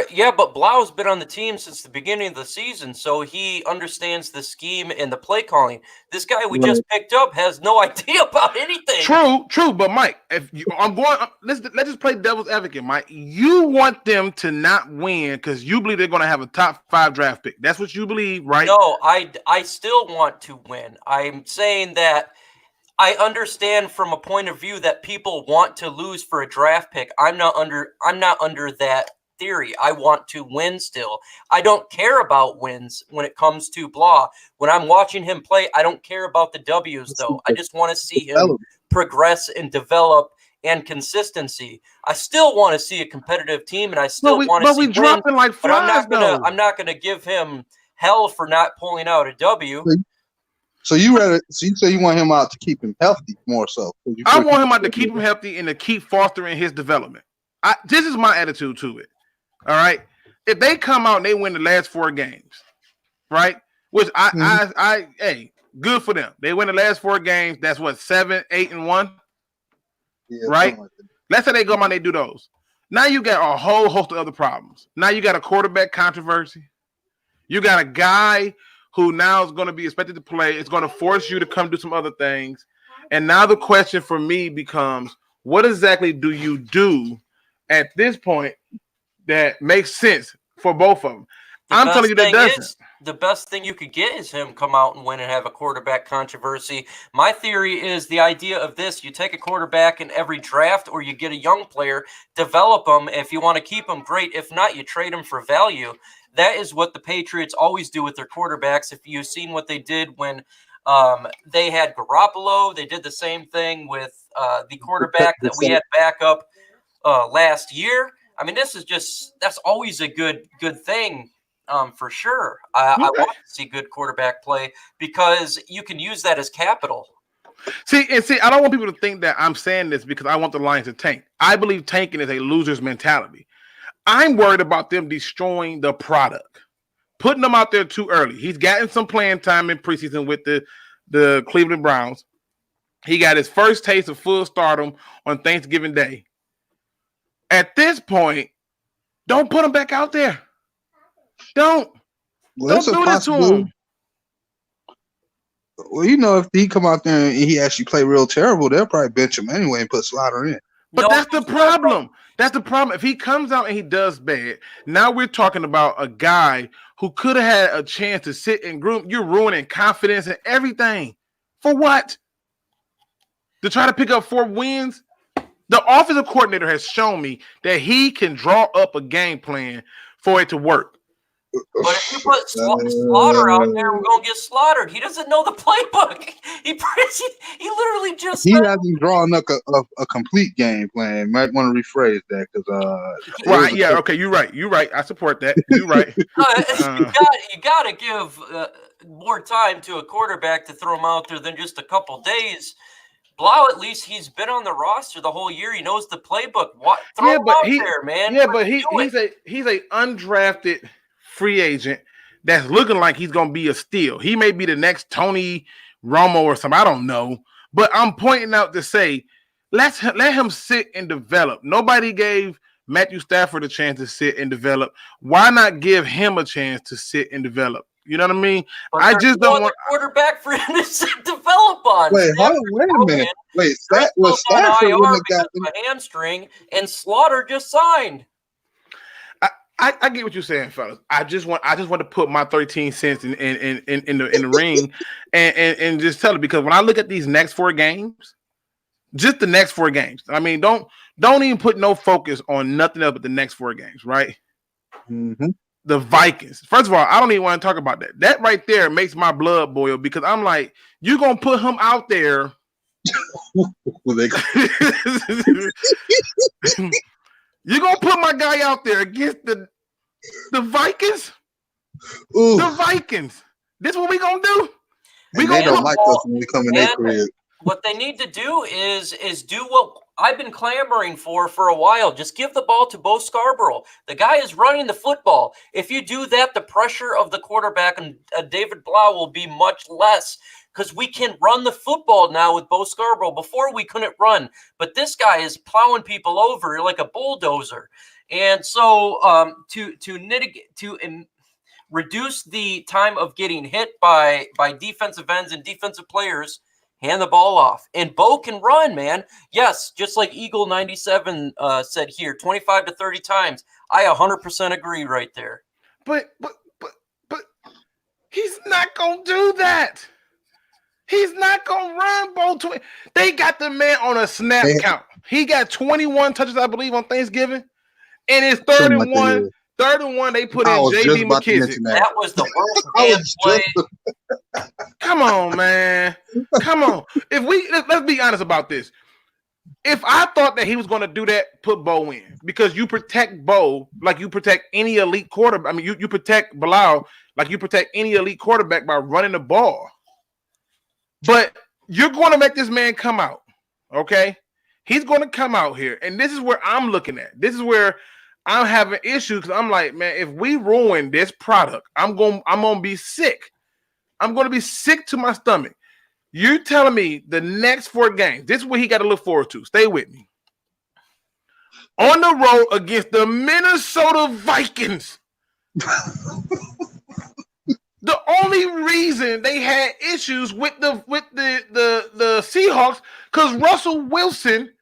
Yeah, but Blau's been on the team since the beginning of the season, so he understands the scheme and the play calling. This guy we just picked up has no idea about anything. True. But Mike, let's just play devil's advocate, Mike. You want them to not win because you believe they're going to have a top 5 draft pick. That's what you believe, right? No, I still want to win. I'm saying that I understand from a point of view that people want to lose for a draft pick. I'm not under that theory. I want to win still. I don't care about wins when it comes to Blah. When I'm watching him play, I don't care about the W's though. I just want to see him progress and develop and consistency. I still want to see a competitive team, and I still want to see wins. Dropping like flies, I'm not gonna give him hell for not pulling out a W. So you say you want him out to keep him healthy more so. I want him out to keep him healthy and to keep fostering his development. This is my attitude to it. All right. If they come out and they win the last 4 games, right? Which hey, good for them. They win the last 4 games. That's what, 7, 8, and 1? Yeah, right? Like that. Let's say they go out and they do those. Now you got a whole host of other problems. Now you got a quarterback controversy. You got a guy who now is going to be expected to play. It's going to force you to come do some other things. And now the question for me becomes, what exactly do you do at this point that makes sense for both of them? I'm telling you that doesn't. The best thing you could get is him come out and win and have a quarterback controversy. My theory is the idea of this: you take a quarterback in every draft, or you get a young player, develop them. If you want to keep them, great. If not, you trade them for value. That is what the Patriots always do with their quarterbacks. If you've seen what they did when they had Garoppolo, they did the same thing with the quarterback that we had back up last year. I mean, that's always a good thing for sure. I want to see good quarterback play because you can use that as capital. See, I don't want people to think that I'm saying this because I want the Lions to tank. I believe tanking is a loser's mentality. I'm worried about them destroying the product, putting them out there too early. He's gotten some playing time in preseason with the Cleveland Browns. He got his first taste of full stardom on Thanksgiving Day. At this point, don't put him back out there. Don't do this to him. Well, you know, if he come out there and he actually play real terrible, they'll probably bench him anyway and put Slaughter in. But that's the problem. That's the problem. If he comes out and he does bad, now we're talking about a guy who could have had a chance to sit and groom. You're ruining confidence and everything. For what? To try to pick up 4 wins? The offensive coordinator has shown me that he can draw up a game plan for it to work. But if you put Slaughter out there, we're going to get slaughtered. He doesn't know the playbook. He literally just he hasn't drawn up a complete game plan. Might want to rephrase that because right, yeah, okay, you're right. I support that. You're right. You got to give more time to a quarterback to throw him out there than just a couple days. Blau, at least he's been on the roster the whole year. He knows the playbook. Throw him out there, man. Yeah, but he's a undrafted free agent that's looking like he's gonna be a steal. He may be the next Tony Romo or something. I don't know. But I'm pointing out to say, let him sit and develop. Nobody gave Matthew Stafford a chance to sit and develop. Why not give him a chance to sit and develop? You know what I mean? But I just don't want quarterback for him to develop on. Wait a minute. Wait, Stafford wouldn't have got a hamstring, and Slaughter just signed. I get what you're saying, fellas. I just want to put my 13 cents in the ring and just tell it, because when I look at these next 4 games, just the next 4 games. I mean, don't even put no focus on nothing else but the next 4 games, right? Mm-hmm. The Vikings. First of all, I don't even want to talk about that. That right there makes my blood boil, because I'm like, you're gonna put him out there. You're gonna put my guy out there against the Vikings? Ooh. The Vikings. This what we gonna do? They don't like us when we come in their crib. What they need to do is do what I've been clamoring for a while. Just give the ball to Bo Scarborough. The guy is running the football. If you do that, the pressure of the quarterback and David Blau will be much less, because we can run the football now with Bo Scarborough. Before we couldn't run, but this guy is plowing people over like a bulldozer. And so to reduce the time of getting hit by defensive ends and defensive players, hand the ball off. And Bo can run, man. Yes, just like Eagle 97 said here, 25 to 30 times. I 100% agree right there. But he's not going to do that. He's not going to run Bo. They got the man on a snap count. He got 21 touches, I believe, on Thanksgiving. And it's 3rd and 1. 3rd and 1, they put in J.D. McKissick. That was the worst play. Come on, man. Come on. Let's be honest about this. If I thought that he was going to do that, put Bo in, because you protect Bo like you protect any elite quarterback. I mean, you protect Bilal like you protect any elite quarterback by running the ball. But you're going to make this man come out, okay? He's going to come out here, and this is where I'm looking at. This is where I'm having issues, because I'm like, man, if we ruin this product, I'm gonna be sick. I'm going to be sick to my stomach. You're telling me the next 4 games, this is what he got to look forward to. Stay with me. On the road against the Minnesota Vikings. The only reason they had issues with the Seahawks, because Russell Wilson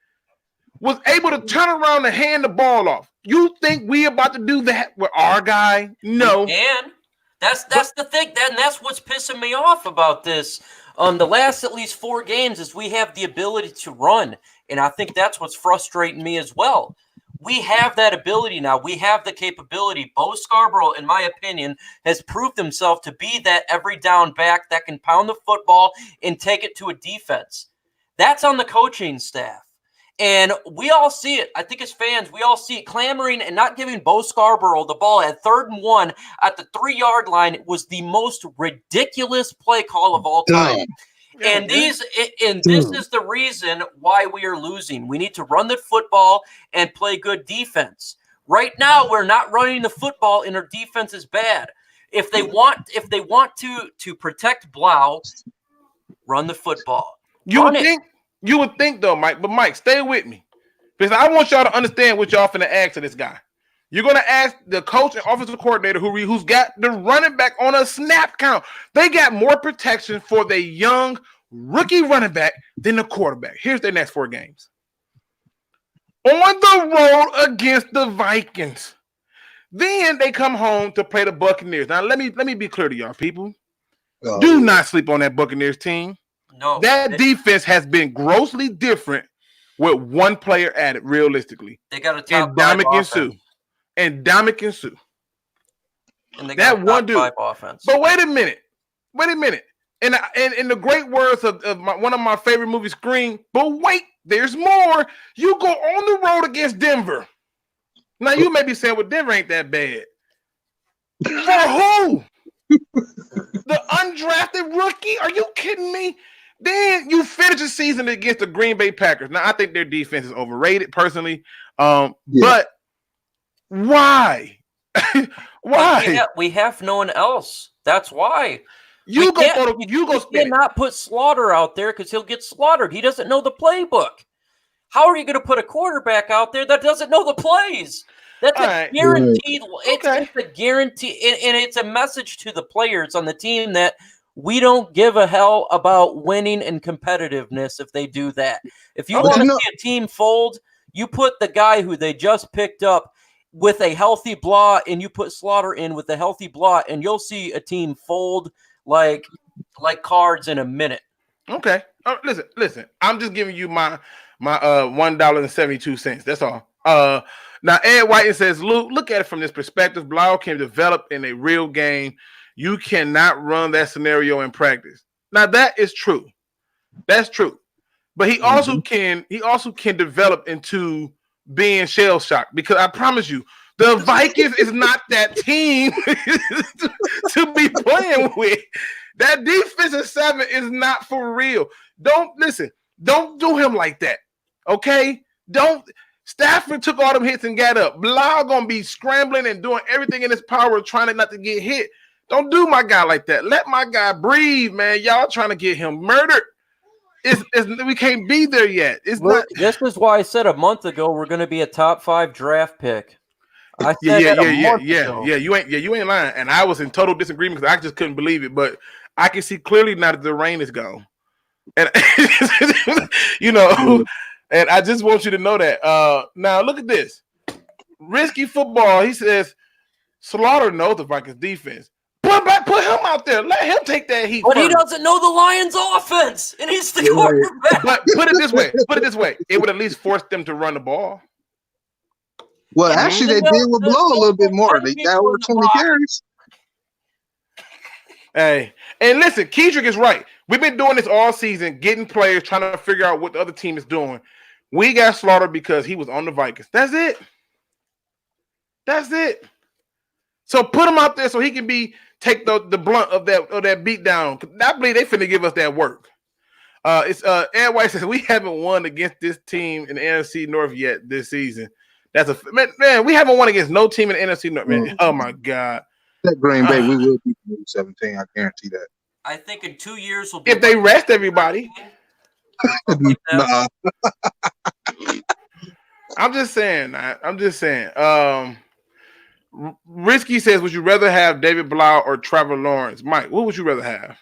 was able to turn around and hand the ball off. You think we about to do that with our guy? No. And that's the thing. That's what's pissing me off about this. The last at least 4 games is we have the ability to run, and I think that's what's frustrating me as well. We have that ability now. We have the capability. Bo Scarborough, in my opinion, has proved himself to be that every down back that can pound the football and take it to a defense. That's on the coaching staff. And we all see it. I think as fans, we all see it. Clamoring and not giving Bo Scarborough the ball at 3rd and 1 at the 3-yard line was the most ridiculous play call of all time. And this is the reason why we are losing. We need to run the football and play good defense. Right now, we're not running the football, and our defense is bad. If they want to protect Blau, run the football. You would think though, Mike. But Mike, stay with me, because I want y'all to understand what y'all finna ask to this guy. You're going to ask the coach and offensive coordinator who's got the running back on a snap count. They got more protection for the young rookie running back than the quarterback. Here's their next 4 games. On the road against the Vikings. Then they come home to play the Buccaneers. Now, let me be clear to y'all, people. Do not sleep on that Buccaneers team. No. That defense has been grossly different with one player added realistically. They got a And top five Ndamukong Suh. offense. And Ndamukong Suh. And they got That one dude. five offense. But wait a minute. And in the great words of one of my favorite movies, Scream, but wait, there's more. You go on the road against Denver. Now, you may be saying, well, Denver ain't that bad. For who? The undrafted rookie? Are you kidding me? Then you finish the season against the Green Bay Packers. Now, I think their defense is overrated, personally. But why? Why? We have no one else. That's why. You cannot put Slaughter out there because he'll get slaughtered. He doesn't know the playbook. How are you going to put a quarterback out there that doesn't know the plays? That's guaranteed. It's a guarantee, and it's a message to the players on the team that we don't give a hell about winning and competitiveness if they do that. If you want to see a team fold, you put the guy who they just picked up with a healthy blah, and you put Slaughter in with a healthy blah, and you'll see a team fold like cards in a minute. Okay. Listen. I'm just giving you my $1.72. That's all. Now Ed Whiten says, look at it from this perspective. Blau can develop in a real game. You cannot run that scenario in practice. Now that is true. That's true. But he also can develop into being shell shocked, because I promise you, the Vikings is not that team to be playing with. That defensive seven is not for real. Don't do him like that. Okay? Stafford took all them hits and got up. Blau gonna be scrambling and doing everything in his power trying not to get hit. Don't do my guy like that. Let my guy breathe, man. Y'all trying to get him murdered. We can't be there yet. This is why I said a month ago we're going to be a top 5 draft pick. I said yeah. You ain't lying. And I was in total disagreement because I just couldn't believe it. But I can see clearly now that the rain is gone. And and I just want you to know that. Now look at this. Risky football. He says Slaughter knows the Vikings defense. Put him out there. Let him take that heat. But he doesn't know the Lions' offense, and he's the quarterback. But put it this way. It would at least force them to run the ball. Well, actually, they did with Blow a little bit more. They got over 20 carries. Hey, and listen, Kedrick is right. We've been doing this all season, getting players, trying to figure out what the other team is doing. We got slaughtered because he was on the Vikings. That's it. So put him out there so he can take the blunt of that beat down. I believe they finna give us that work. Ed White says we haven't won against this team in the NFC North yet this season. That's man. We haven't won against no team in the NFC North, man. Oh my God. That Green Bay, we will beat 17. I guarantee that. I think in 2 years we'll be if they rest everybody. Nah. I'm just saying. Risky says, would you rather have David Blau or Trevor Lawrence? Mike, what would you rather have?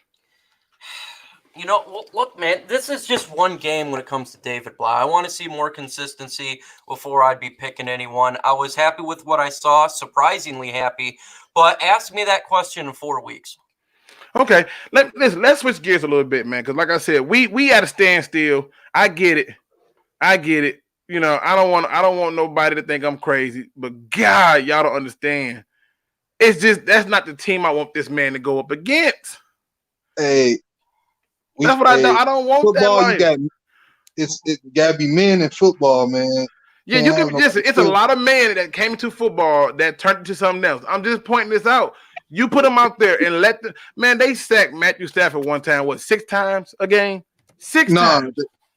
Look, man, this is just one game when it comes to David Blau. I want to see more consistency before I'd be picking anyone. I was happy with what I saw, surprisingly happy, but ask me that question in 4 weeks. Okay, let's switch gears a little bit, man, because like I said, we at a standstill. I get it. I don't want nobody to think I'm crazy, but God, y'all don't understand. It's just that's not the team I want this man to go up against. Hey, that's what I don't want football, that life. It gotta be men in football, man. Yeah, you can listen. It's a lot of men that came into football that turned into something else. I'm just pointing this out. You put them out there and let them. Man, they sacked Matthew Stafford one time. 6 times a game? 6 times.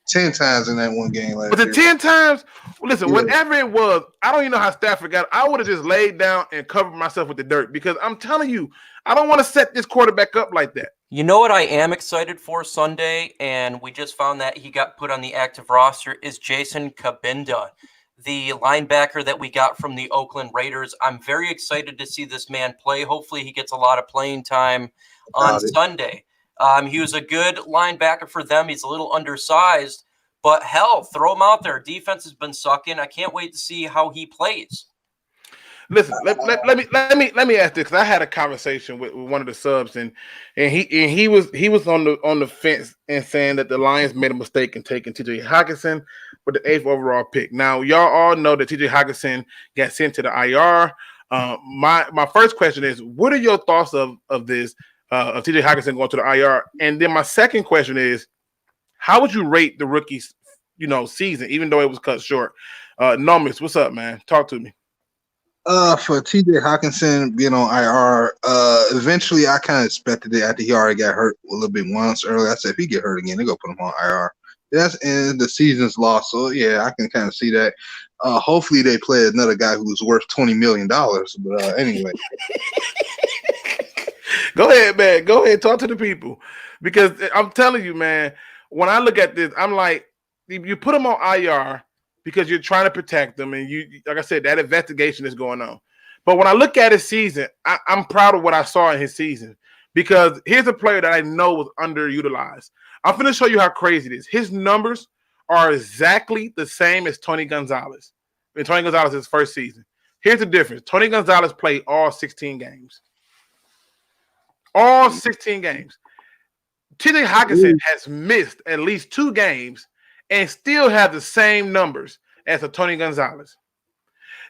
10 times in that one game last year. 10 times? Well, listen, whatever it was, I don't even know how Stafford got it. I would have just laid down and covered myself with the dirt because I'm telling you, I don't want to set this quarterback up like that. You know what I am excited for Sunday, and we just found that he got put on the active roster, is Jason Kabinda, the linebacker that we got from the Oakland Raiders. I'm very excited to see this man play. Hopefully he gets a lot of playing time on Sunday. He was a good linebacker for them. He's a little undersized, but hell, throw him out there. Defense has been sucking. I can't wait to see how he plays. Listen, let me ask this, because I had a conversation with one of the subs, and he was on the fence and saying that the Lions made a mistake in taking TJ Hawkinson with the 8th overall pick. Now, y'all all know that TJ Hawkinson got sent to the IR. My first question is, what are your thoughts of this of TJ Hawkinson going to the IR? And then my second question is, how would you rate the rookie's season, even though it was cut short? Nomis, what's up, man? Talk to me. For TJ Hawkinson being on IR, eventually I kind of expected it after he already got hurt a little bit once earlier. I said if he get hurt again, they're gonna put him on IR. And the season's lost, so yeah, I can kind of see that. Hopefully they play another guy who's worth $20 million. But anyway. Go ahead, man. Go ahead, talk to the people. Because I'm telling you, man, when I look at this, I'm like, you put him on IR because you're trying to protect them, and you, like I said, that investigation is going on. But when I look at his season, I'm proud of what I saw in his season, because here's a player that I know was underutilized. I'm going to show you how crazy it is. His numbers are exactly the same as Tony Gonzalez. In Tony Gonzalez's first season. Here's the difference. Tony Gonzalez played all 16 games. All 16 games. TJ Hawkinson has missed at least 2 games and still have the same numbers as a Tony Gonzalez.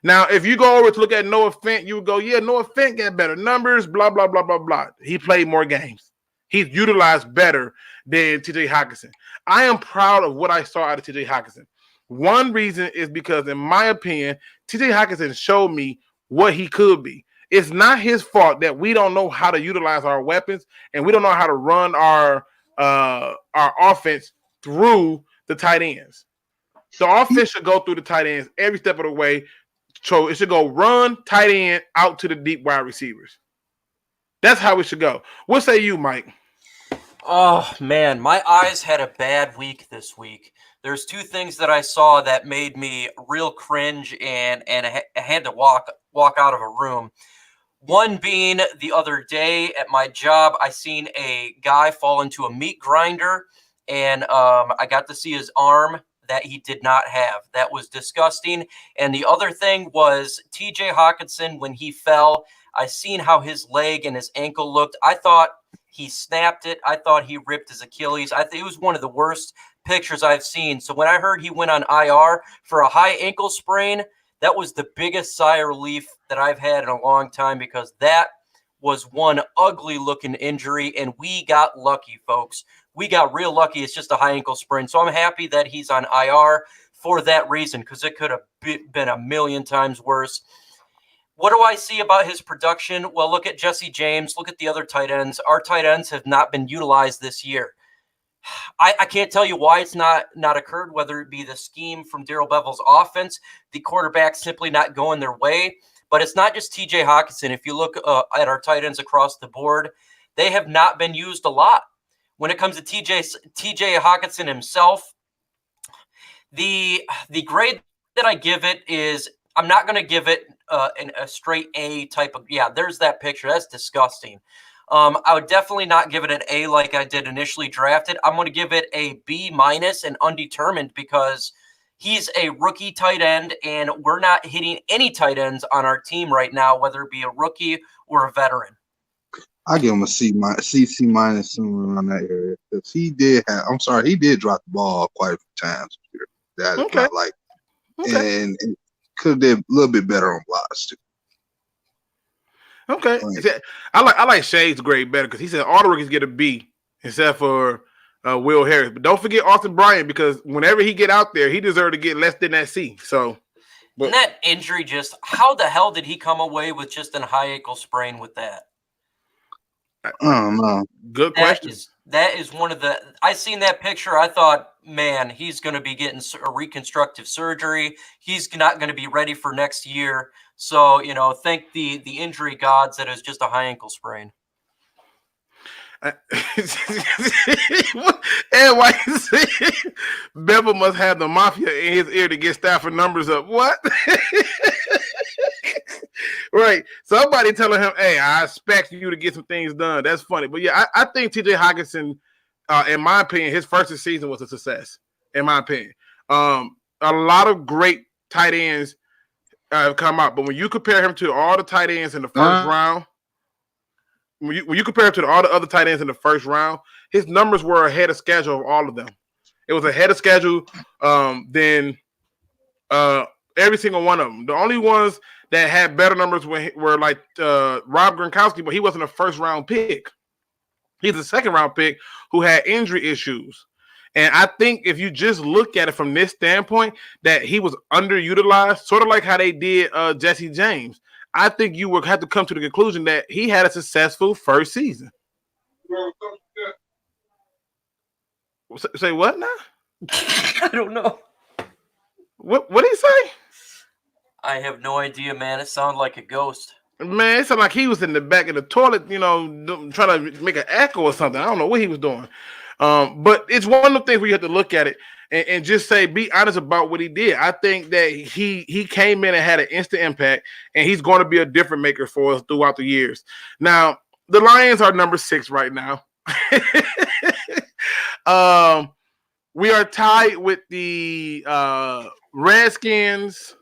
Now, if you go over to look at Noah Fent, you would go, yeah, Noah Fent got better numbers, blah, blah, blah, blah, blah. He played more games. He's utilized better than TJ Hawkinson. I am proud of what I saw out of TJ Hawkinson. One reason is because, in my opinion, TJ Hawkinson showed me what he could be. It's not his fault that we don't know how to utilize our weapons, and we don't know how to run our offense through the tight ends. The offense should go through the tight ends every step of the way. So it should go run, tight end, out to the deep wide receivers. That's how it should go. What say you, Mike? Oh, man, my eyes had a bad week this week. There's 2 things that I saw that made me real cringe, and I had to walk out of a room. One being, the other day at my job, I seen a guy fall into a meat grinder, and I got to see his arm that he did not have. That was disgusting. And the other thing was TJ Hawkinson, when he fell, I seen how his leg and his ankle looked. I thought he snapped it. I thought he ripped his Achilles. I think it was one of the worst pictures I've seen. So when I heard he went on IR for a high ankle sprain, that was the biggest sigh of relief that I've had in a long time, because that was one ugly looking injury, and we got lucky, folks. We got real lucky. It's just a high ankle sprain. So I'm happy that he's on IR for that reason, because it could have been a million times worse. What do I see about his production? Well, look at Jesse James. Look at the other tight ends. Our tight ends have not been utilized this year. I can't tell you why it's not occurred, whether it be the scheme from Darrell Bevel's offense, the quarterback simply not going their way. But it's not just TJ Hawkinson. If you look at our tight ends across the board, they have not been used a lot. When it comes to TJ Hawkinson himself, the grade that I give it is, I'm not going to give it a straight A type of, yeah, there's that picture. That's disgusting. I would definitely not give it an A like I did initially drafted. I'm going to give it a B- and undetermined, because he's a rookie tight end, and we're not hitting any tight ends on our team right now, whether it be a rookie or a veteran. I give him a C- minus somewhere around that area, because he did drop the ball quite a few times. That is not like, and could have did a little bit better on blocks too. Okay, I like Shade's grade better, because he said all the rookies get a B except for Will Harris. But don't forget Austin Bryant, because whenever he get out there, he deserved to get less than that C. So, and that injury, just how the hell did he come away with just a high ankle sprain with that? I don't know. Good question. That is one of the. I seen that picture. I thought, man, he's going to be getting a reconstructive surgery. He's not going to be ready for next year. So, thank the injury gods that is just a high ankle sprain. And why you say Bevel must have the mafia in his ear to get Stafford numbers up? What? Right. Somebody telling him, hey, I expect you to get some things done. That's funny. But yeah, I think TJ Hawkinson, in my opinion, his first season was a success, in my opinion. A lot of great tight ends come out. But when you compare him to all the tight ends in the first round, when you compare him to all the other tight ends in the first round, his numbers were ahead of schedule of all of them. It was ahead of schedule than every single one of them. The only ones that had better numbers were like Rob Gronkowski, but he wasn't a first-round pick. He's a second-round pick who had injury issues. And I think if you just look at it from this standpoint, that he was underutilized, sort of like how they did Jesse James. I think you would have to come to the conclusion that he had a successful first season. Say what now? I don't know. What did he say? I have no idea, man. It sounded like a ghost. Man, it sounded like he was in the back of the toilet, trying to make an echo or something. I don't know what he was doing. But it's one of the things where you have to look at it and just say, be honest about what he did. I think that he came in and had an instant impact, and he's going to be a difference maker for us throughout the years. Now, the Lions are number 6 right now. We are tied with the Redskins,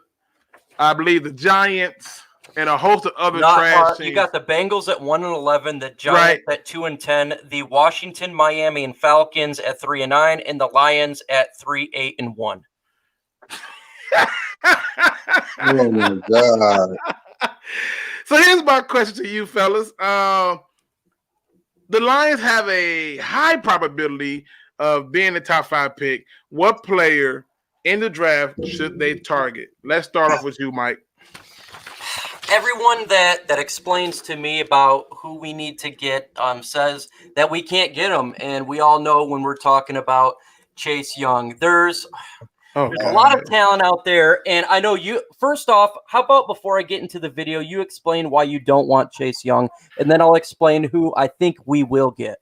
I believe the Giants, and a host of other trash teams. You got the Bengals at 1-11, the Giants at 2-10, the Washington, Miami, and Falcons at 3-9, and the Lions at 3-8-1. Oh my God! So here's my question to you, fellas. The Lions have a high probability of being the top 5 pick. What player in the draft should they target? Let's start off with you, Mike. Everyone that explains to me about who we need to get says that we can't get them, and we all know when we're talking about Chase Young, there's a lot of talent out there, and I know you. First off, how about before I get into the video, you explain why you don't want Chase Young, and then I'll explain who I think we will get.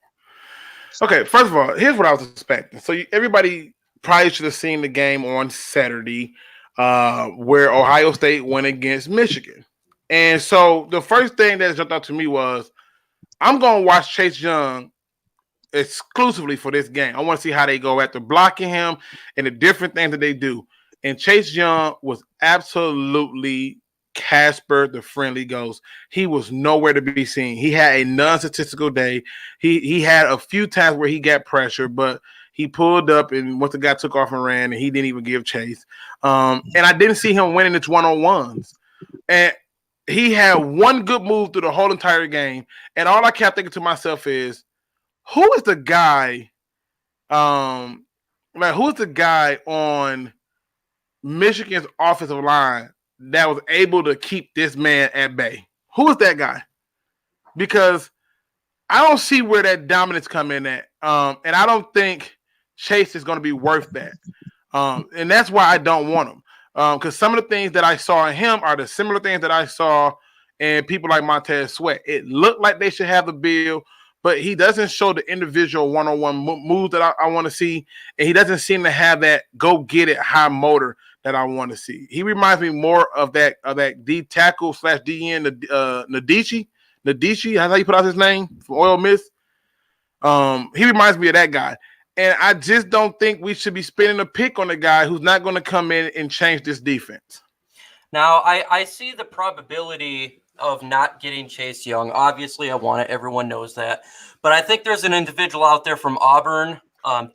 Okay, first of all, here's what I was expecting. So everybody probably should have seen the game on Saturday where Ohio State went against Michigan. And so the first thing that jumped out to me was, I'm going to watch Chase Young exclusively for this game. I want to see how they go after blocking him and the different things that they do. And Chase Young was absolutely Casper the Friendly Ghost. He was nowhere to be seen. He had a non-statistical day. He had a few times where he got pressure, but he pulled up, and once the guy took off and ran, and he didn't even give chase. And I didn't see him winning its one-on-ones. And he had one good move through the whole entire game. And all I kept thinking to myself is, who is the guy? Who's the guy on Michigan's offensive line that was able to keep this man at bay? Who is that guy? Because I don't see where that dominance come in at. And I don't think Chase is going to be worth that. And that's why I don't want him. Because some of the things that I saw in him are the similar things that I saw in people like Montez Sweat. It looked like they should have the bill, but he doesn't show the individual one-on-one moves that I want to see, and he doesn't seem to have that go-get-it high motor that I want to see. He reminds me more of that D tackle / DN Nadishi. That's how you pronounce his name from Ole Miss. He reminds me of that guy. And I just don't think we should be spending a pick on a guy who's not going to come in and change this defense. Now, I see the probability of not getting Chase Young. Obviously, I want it. Everyone knows that. But I think there's an individual out there from Auburn,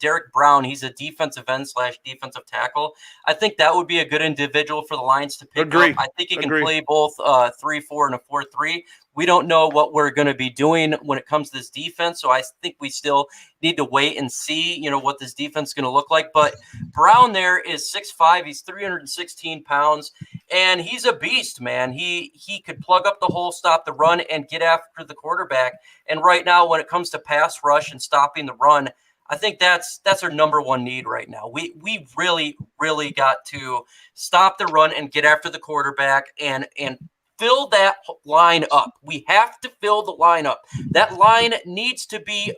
Derek Brown. He's a defensive end / defensive tackle. I think that would be a good individual for the Lions to pick up. I think he can play both 3-4 and a 4-3. We don't know what we're going to be doing when it comes to this defense, so I think we still need to wait and see, what this defense is going to look like. But Brown there is 6'5", he's 316 pounds, and he's a beast, man. He could plug up the hole, stop the run, and get after the quarterback. And right now, when it comes to pass rush and stopping the run, I think that's our number one need right now. We really, really got to stop the run and get after the quarterback and fill that line up. We have to fill the line up. That line needs to be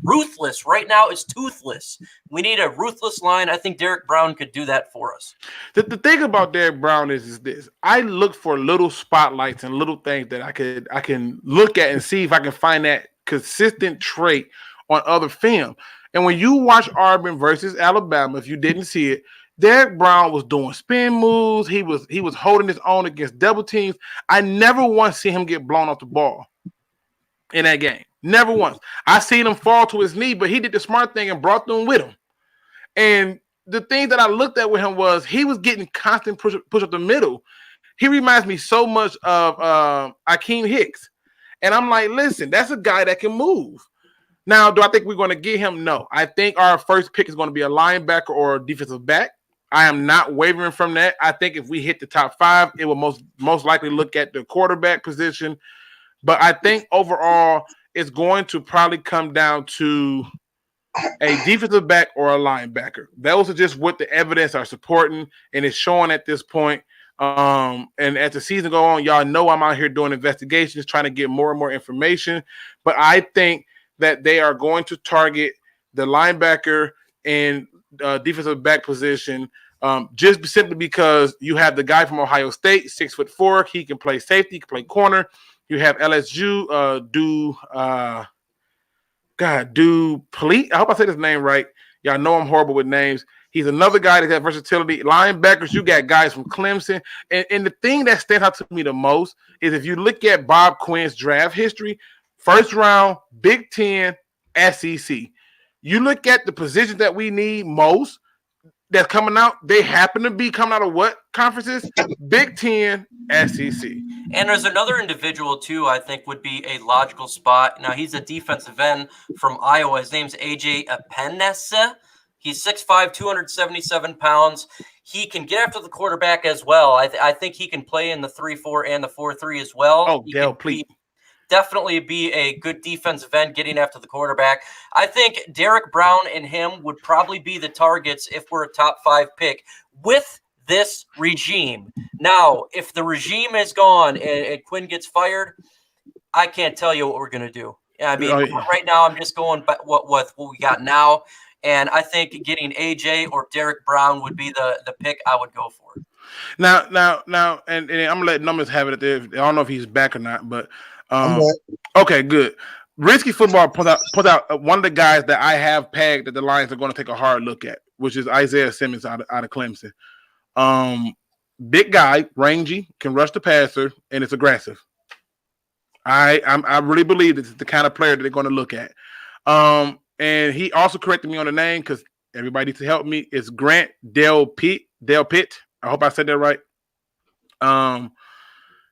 ruthless. Right now, it's toothless. We need a ruthless line. I think Derek Brown could do that for us. The thing about Derek Brown is this. I look for little spotlights and little things that I can look at and see if I can find that consistent trait on other film. And when you watch Auburn versus Alabama, if you didn't see it, Derek Brown was doing spin moves. He was holding his own against double teams. I never once see him get blown off the ball in that game. Never once. I seen him fall to his knee, but he did the smart thing and brought them with him. And the thing that I looked at with him was he was getting constant push up the middle. He reminds me so much of Akeem Hicks. And I'm like, listen, that's a guy that can move. Now, do I think we're going to get him? No. I think our first pick is going to be a linebacker or a defensive back. I am not wavering from that. I think if we hit the top 5, it will most likely look at the quarterback position. But I think overall, it's going to probably come down to a defensive back or a linebacker. Those are just what the evidence are supporting, and it's showing at this point. And as the season go on, y'all know I'm out here doing investigations, trying to get more and more information. But I think that they are going to target the linebacker and defensive back position, just simply because you have the guy from Ohio State, 6'4". He can play safety, he can play corner. You have LSU, Pleat. I hope I said his name right. Y'all know I'm horrible with names. He's another guy that has versatility. Linebackers, you got guys from Clemson. And the thing that stands out to me the most is if you look at Bob Quinn's draft history, first round, Big Ten, SEC. You look at the positions that we need most that's coming out, they happen to be coming out of what conferences? Big Ten, SEC. And there's another individual, too, I think would be a logical spot. Now, he's a defensive end from Iowa. His name's A.J. Epinesa. He's 6'5", 277 pounds. He can get after the quarterback as well. I think he can play in the 3-4 and the 4-3 as well. Oh, Dale, please. Definitely be a good defensive end getting after the quarterback. I think Derek Brown and him would probably be the targets if we're a top 5 pick with this regime. Now, if the regime is gone and Quinn gets fired, I can't tell you what we're going to do. I mean, right now I'm just going by what we got now, and I think getting AJ or Derek Brown would be the pick I would go for. Now, and I'm gonna let Nomis have it there. I don't know if he's back or not, but okay, good. Risky Football put out one of the guys that I have pegged that the Lions are going to take a hard look at, which is Isaiah Simmons out of Clemson. Big guy, rangy, can rush the passer, and it's aggressive. I really believe this is the kind of player that they're going to look at. And he also corrected me on the name because everybody needs to help me. It's Grant Del Pitt. I hope I said that right.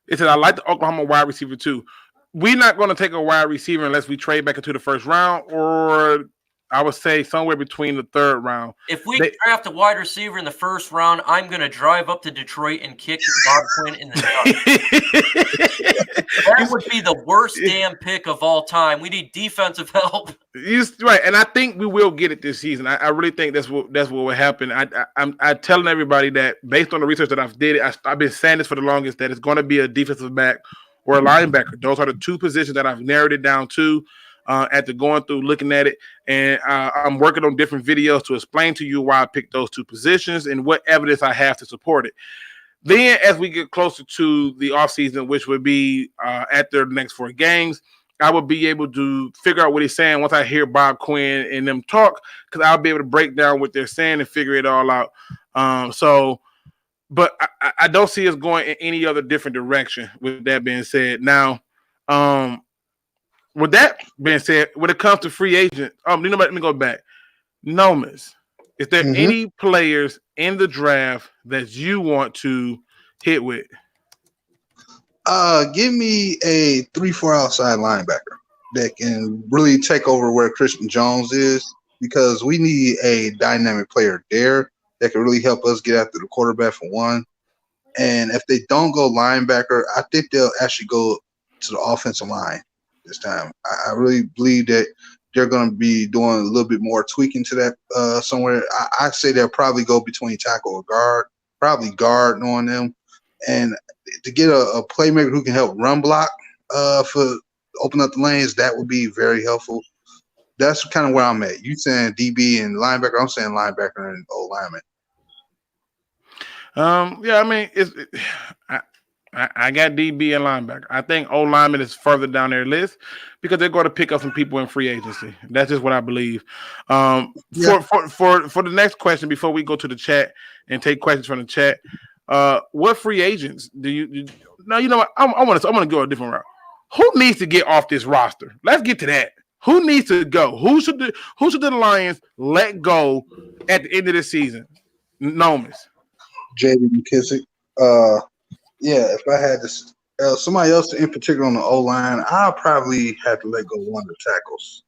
It said I like the Oklahoma wide receiver too. We're not going to take a wide receiver unless we trade back into the first round, or I would say somewhere between the third round. If we draft a wide receiver in the first round, I'm going to drive up to Detroit and kick Bob Quinn in the nuts. That would be the worst damn pick of all time. We need defensive help. Right, and I think we will get it this season. I really think that's what will happen. I'm telling everybody that based on the research that I've did, I've been saying this for the longest, that it's going to be a defensive back or a linebacker. Those are the two positions that I've narrowed it down to. After going through looking at it, and I'm working on different videos to explain to you why I picked those two positions and what evidence I have to support it. Then as we get closer to the offseason, which would be after the next 4 games, I will be able to figure out what he's saying once I hear Bob Quinn and them talk, because I'll be able to break down what they're saying and figure it all out. But I don't see us going in any other different direction with that being said. Now, with that being said, when it comes to free agent, let me go back. Nomis, is there any players in the draft that you want to hit with? Give me a 3-4 outside linebacker that can really take over where Christian Jones is, because we need a dynamic player there that can really help us get after the quarterback for one. And if they don't go linebacker, I think they'll actually go to the offensive line this time. I really believe that they're going to be doing a little bit more tweaking to that somewhere. I say they'll probably go between tackle or guard, probably guard on them. And to get a playmaker who can help run block for open up the lanes, that would be very helpful. That's kind of where I'm at. You saying DB and linebacker, I'm saying linebacker and O lineman. Yeah, I mean, I got DB and linebacker. I think O lineman is further down their list because they're going to pick up some people in free agency. That's just what I believe. For the next question, before we go to the chat and take questions from the chat, what free agents do you? Now you know what I want to go a different route. Who needs to get off this roster? Let's get to that. Who needs to go? Who should the Lions let go at the end of the season? Nomis. J.D. McKissick. Yeah, if I had to, somebody else in particular on the O-line, I'll probably have to let go one of the tackles.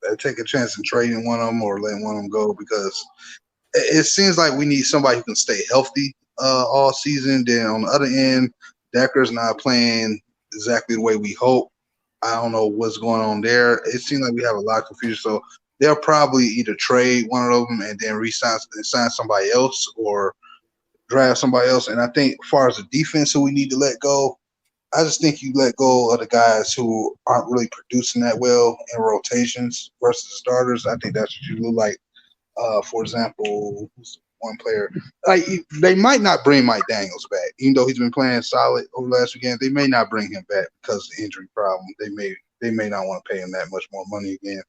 I'd take a chance in trading one of them or letting one of them go because it seems like we need somebody who can stay healthy all season. Then on the other end, Decker's not playing exactly the way we hope. I don't know what's going on there. It seems like we have a lot of confusion. So they'll probably either trade one of them and then sign somebody else or draft somebody else. And I think as far as the defense who we need to let go, I just think you let go of the guys who aren't really producing that well in rotations versus the starters. I think that's what you look like. For example, who's one player? Like they might not bring Mike Daniels back, even though he's been playing solid over the last weekend. They may not bring him back because of the injury problem. They may not want to pay him that much more money again.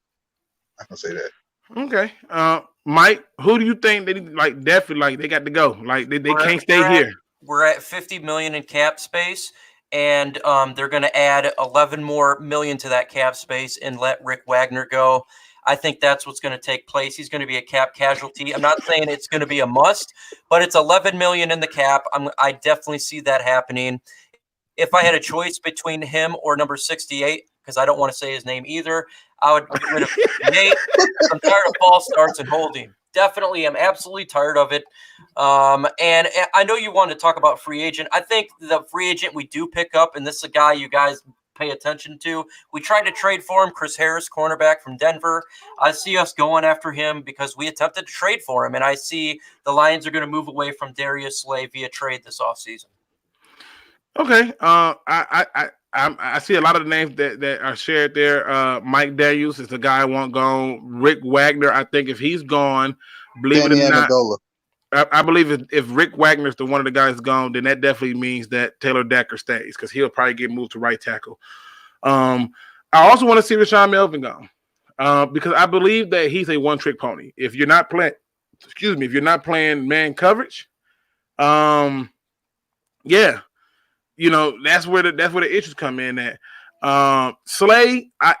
I can say that. Okay, Mike, who do you think they definitely they got to go? Like they can't stay here. We're at $50 million in cap space, and they're going to add 11 more million to that cap space and let Rick Wagner go. I think that's what's going to take place. He's going to be a cap casualty. I'm not saying it's going to be a must, but it's 11 million in the cap. I definitely see that happening. If I had a choice between him or number 68, because I don't want to say his name either, I would get rid of 58. I'm tired of false starts and holding. Definitely, I'm absolutely tired of it. And I know you wanted to talk about free agent. I think the free agent we do pick up, and this is a guy you guys pay attention to. We tried to trade for him, Chris Harris, cornerback from Denver. I see us going after him because we attempted to trade for him, and I see the Lions are going to move away from Darius Slay via trade this offseason. Okay, I see a lot of the names that are shared there. Mike Daniels is the guy I want gone. Rick Wagner, I think if he's gone, believe it or not, I believe if Rick Wagner is one of the guys gone, then that definitely means that Taylor Decker stays because he'll probably get moved to right tackle. I also want to see Rashawn Melvin gone because I believe that he's a one-trick pony. If you're not playing, if you're not playing man coverage, yeah, that's where the issues come in at. Slay, I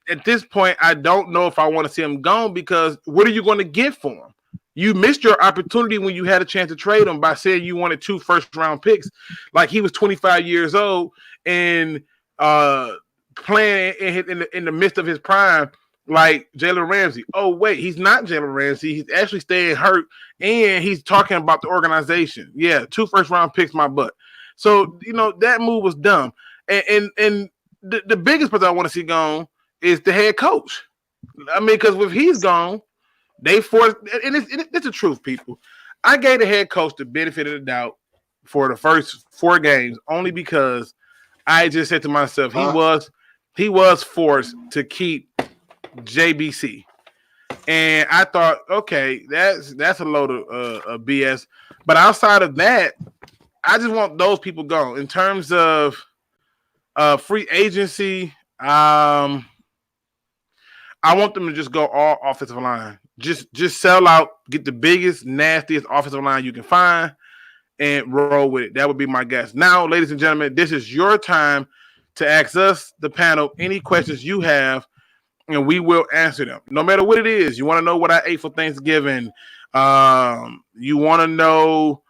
at this point, I don't know if I want to see him gone because what are you going to get for him? You missed your opportunity when you had a chance to trade him by saying you wanted 2 first-round picks. Like he was 25 years old and playing in the midst of his prime like Jalen Ramsey. Oh, wait, he's not Jalen Ramsey. He's actually staying hurt, and he's talking about the organization. Yeah, 2 first-round picks, my butt. So, that move was dumb. And the biggest person I want to see gone is the head coach. I mean, because if he's gone, they forced, and it's the truth, people. I gave the head coach the benefit of the doubt for the first 4 games only because I just said to myself, he was forced to keep JBC, and I thought, okay, that's a load of BS. But outside of that, I just want those people gone. In terms of free agency, I want them to just go all offensive line. Just sell out, get the biggest, nastiest offensive line you can find, and roll with it. That would be my guess. Now, ladies and gentlemen, this is your time to ask us, the panel, any questions you have, and we will answer them. No matter what it is. You want to know what I ate for Thanksgiving. You want to know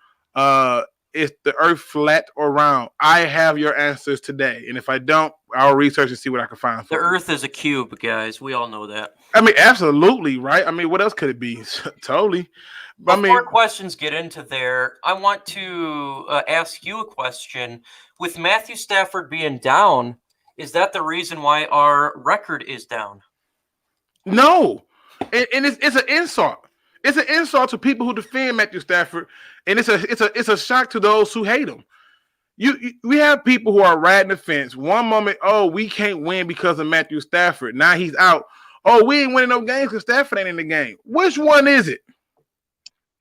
is the earth flat or round? I have your answers today. And if I don't, I'll research and see what I can find. The earth is a cube, guys. We all know that. I mean, absolutely, right? I mean, what else could it be? Totally. Before questions get into there, I want to ask you a question. With Matthew Stafford being down, is that the reason why our record is down? No. And it's an insult. It's an insult to people who defend Matthew Stafford, and it's a shock to those who hate him. We have people who are riding the fence. One moment, oh, we can't win because of Matthew Stafford. Now he's out. Oh, we ain't winning no games because Stafford ain't in the game. Which one is it?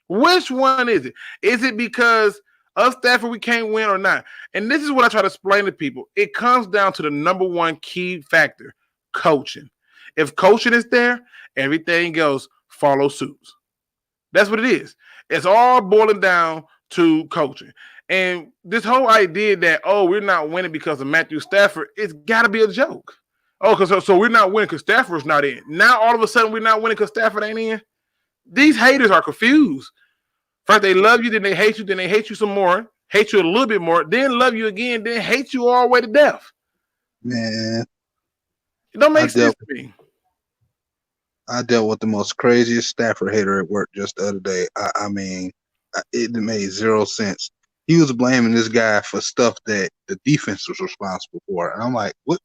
Which one is it? Is it because Us Stafford, we can't win or not. And this is what I try to explain to people. It comes down to the number one key factor, coaching. If coaching is there, everything else follows suit. That's what it is. It's all boiling down to coaching. And this whole idea that, oh, we're not winning because of Matthew Stafford, it's got to be a joke. Oh, so we're not winning because Stafford's not in. Now, all of a sudden, we're not winning because Stafford ain't in. These haters are confused. First, they love you, then they hate you some more, hate you a little bit more, then love you again, then hate you all the way to death. Man, it don't make sense to me. I dealt with the most craziest Stafford hater at work just the other day. I mean, it made zero sense. He was blaming this guy for stuff that the defense was responsible for. And I'm like, what?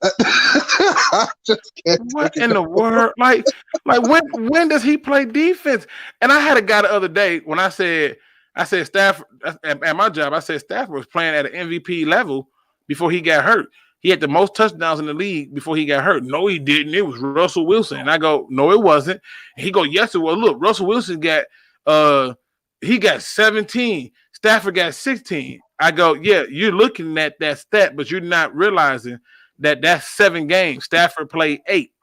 I just can't. What in the world? Like when does he play defense? And I had a guy the other day when I said Stafford at my job. I said Stafford was playing at an MVP level before he got hurt. He had the most touchdowns in the league before he got hurt. No, he didn't. It was Russell Wilson. And I go, no, it wasn't. And he go, yes, it was. Look, Russell Wilson got he got 17. Stafford got 16. I go, yeah, you're looking at that stat, but you're not realizing that that's 7 games. Stafford played 8.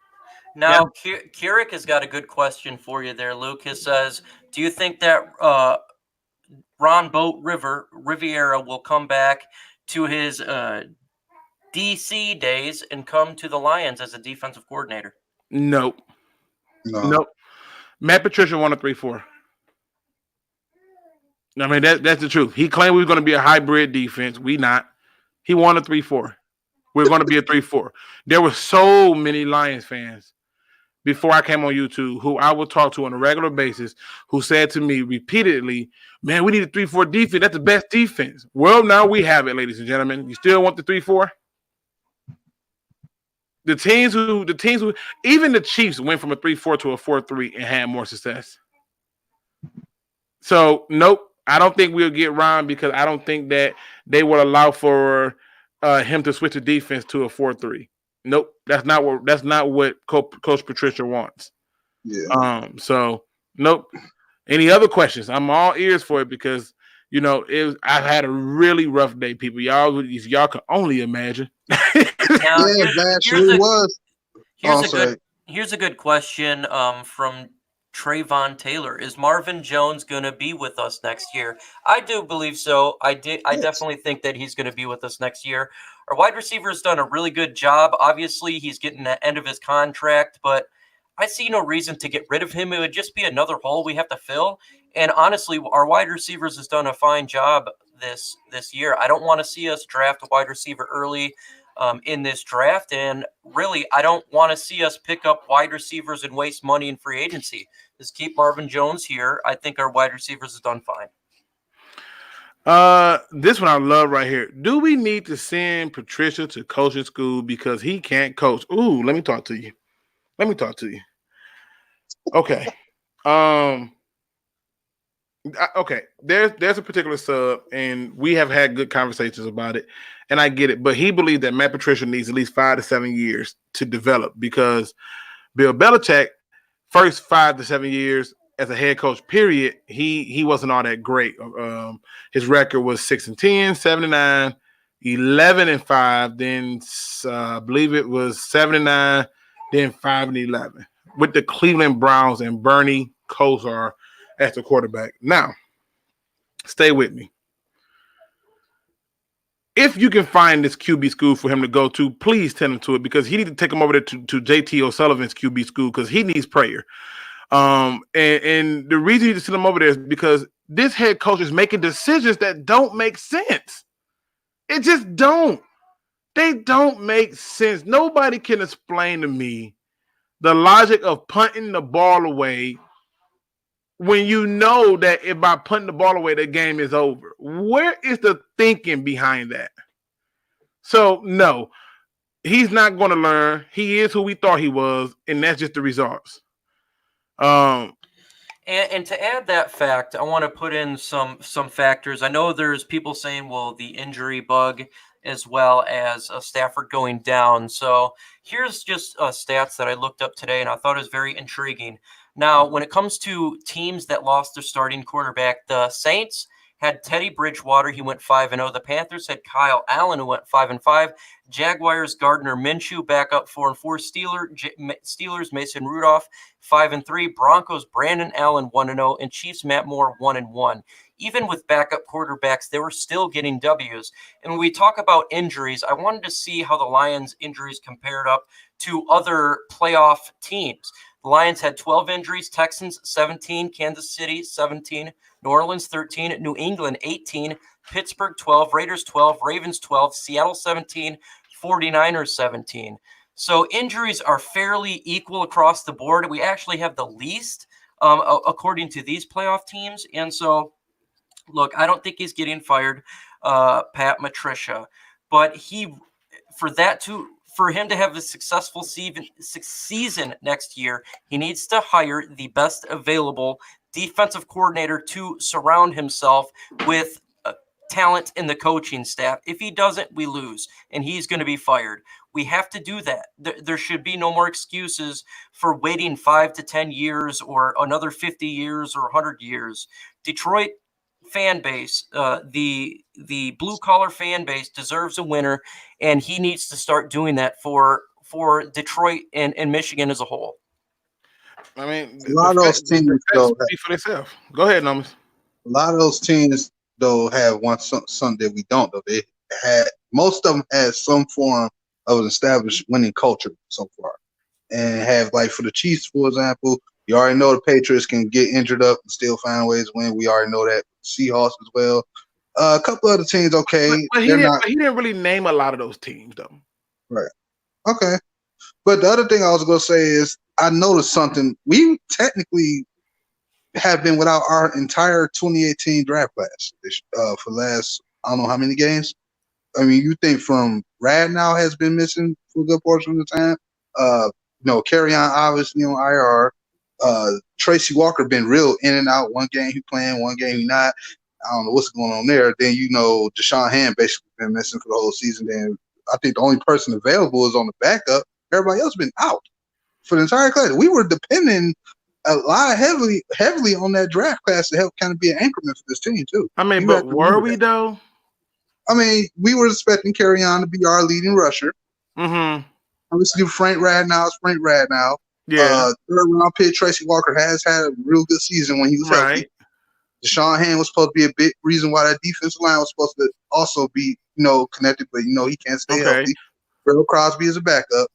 Now, yeah. Keurig has got a good question for you there, Luke. He says, do you think that Ron Boat Riviera will come back to his DC days and come to the Lions as a defensive coordinator? Nope. Matt Patricia won a 3-4. I mean, that's the truth. He claimed we were going to be a hybrid defense. We not. He won a 3-4. We're going to be a 3-4. There were so many Lions fans before I came on YouTube who I would talk to on a regular basis who said to me repeatedly, man, we need a 3-4 defense. That's the best defense. Well, now we have it, ladies and gentlemen. You still want the 3-4? The teams who, even the Chiefs went from a 3-4 to a 4-3 and had more success. So, nope. I don't think we'll get Ron because I don't think that they will allow for him to switch the defense to a 4-3. Nope, that's not what Coach Patricia wants. Yeah. So nope. Any other questions? I'm all ears for it because I've had a really rough day, people. If y'all can only imagine. Now, here's a good question from Trayvon Taylor. Is Marvin Jones going to be with us next year? I do believe so. I definitely think that he's going to be with us next year. Our wide receiver has done a really good job. Obviously, he's getting the end of his contract, but I see no reason to get rid of him. It would just be another hole we have to fill. And honestly, our wide receivers has done a fine job this year. I don't want to see us draft a wide receiver early in this draft. And really, I don't want to see us pick up wide receivers and waste money in free agency. Just keep Marvin Jones here. I think our wide receivers have done fine. This one I love right here. Do we need to send Patricia to coaching school because he can't coach? Ooh, let me talk to you. Okay. Okay. There's a particular sub, and we have had good conversations about it, and I get it. But he believes that Matt Patricia needs at least 5 to 7 years to develop because Bill Belichick, first 5 to 7 years as a head coach, period, he wasn't all that great. His record was 6-10, 7-9, 11-5. Then I believe it was 7-9, then 5-11 with the Cleveland Browns and Bernie Kosar as the quarterback. Now, stay with me. If you can find this QB school for him to go to, please tell him to it because he needs to take him over there to JT O'Sullivan's QB school because he needs prayer. And the reason you send him over there is because this head coach is making decisions that don't make sense. It just don't. They don't make sense. Nobody can explain to me the logic of punting the ball away when you know that if by punting the ball away, the game is over. Where is the thinking behind that? So, no, he's not going to learn. He is who we thought he was, and that's just the results. And to add that fact, I want to put in some factors. I know there's people saying, well, the injury bug as well as Stafford going down. So here's just stats that I looked up today, and I thought it was very intriguing. Now, when it comes to teams that lost their starting quarterback, the Saints had Teddy Bridgewater. He went 5-0. The Panthers had Kyle Allen, who went 5-5. Jaguars, Gardner Minshew, back up 4-4. Steelers, Mason Rudolph, 5-3. Broncos, Brandon Allen, 1-0. And Chiefs, Matt Moore, 1-1. Even with backup quarterbacks, they were still getting W's. And when we talk about injuries, I wanted to see how the Lions' injuries compared up to other playoff teams. The Lions had 12 injuries, Texans 17, Kansas City 17, New Orleans 13, New England 18, Pittsburgh 12, Raiders 12, Ravens 12, Seattle 17, 49ers 17. So injuries are fairly equal across the board. We actually have the least according to these playoff teams. And so, look, I don't think he's getting fired, Pat Matricia, but for him to have a successful season next year, he needs to hire the best available defensive coordinator to surround himself with talent in the coaching staff. If he doesn't, we lose, and he's going to be fired. We have to do that. There should be no more excuses for waiting 5 to 10 years or another 50 years or 100 years. Detroit fan base, the blue collar fan base deserves a winner, and he needs to start doing that for Detroit and Michigan as a whole. I mean, a lot of those teams though, for themselves. Go ahead, Nomis. A lot of those teams though have something that we don't though. They had most of them had some form of an established winning culture so far, and have, like, for the Chiefs, for example. You already know the Patriots can get injured up and still find ways to win. We already know that. Seahawks as well. A couple other teams, okay. But he didn't really name a lot of those teams, though. Right. Okay. But the other thing I was going to say is I noticed something. We technically have been without our entire 2018 draft class for the last, I don't know how many games. I mean, you think from Radnow has been missing for a good portion of the time. Carry-on obviously on IR. Tracy Walker been real in and out. One game he playing, one game he not. I don't know what's going on there. Then Deshaun Hand basically been missing for the whole season. Then I think the only person available is on the backup. Everybody else been out for the entire class. We were depending a lot heavily on that draft class to help kind of be an anchorman for this team too. I mean, but were we though? I mean, we were expecting Carry-On to be our leading rusher. Mm-hmm. Obviously, Frank Radnow. Yeah. Third round pick Tracy Walker has had a real good season when he was healthy. Deshaun Hand was supposed to be a big reason why that defensive line was supposed to also be, connected, but he can't stay healthy. Bill Crosby is a backup,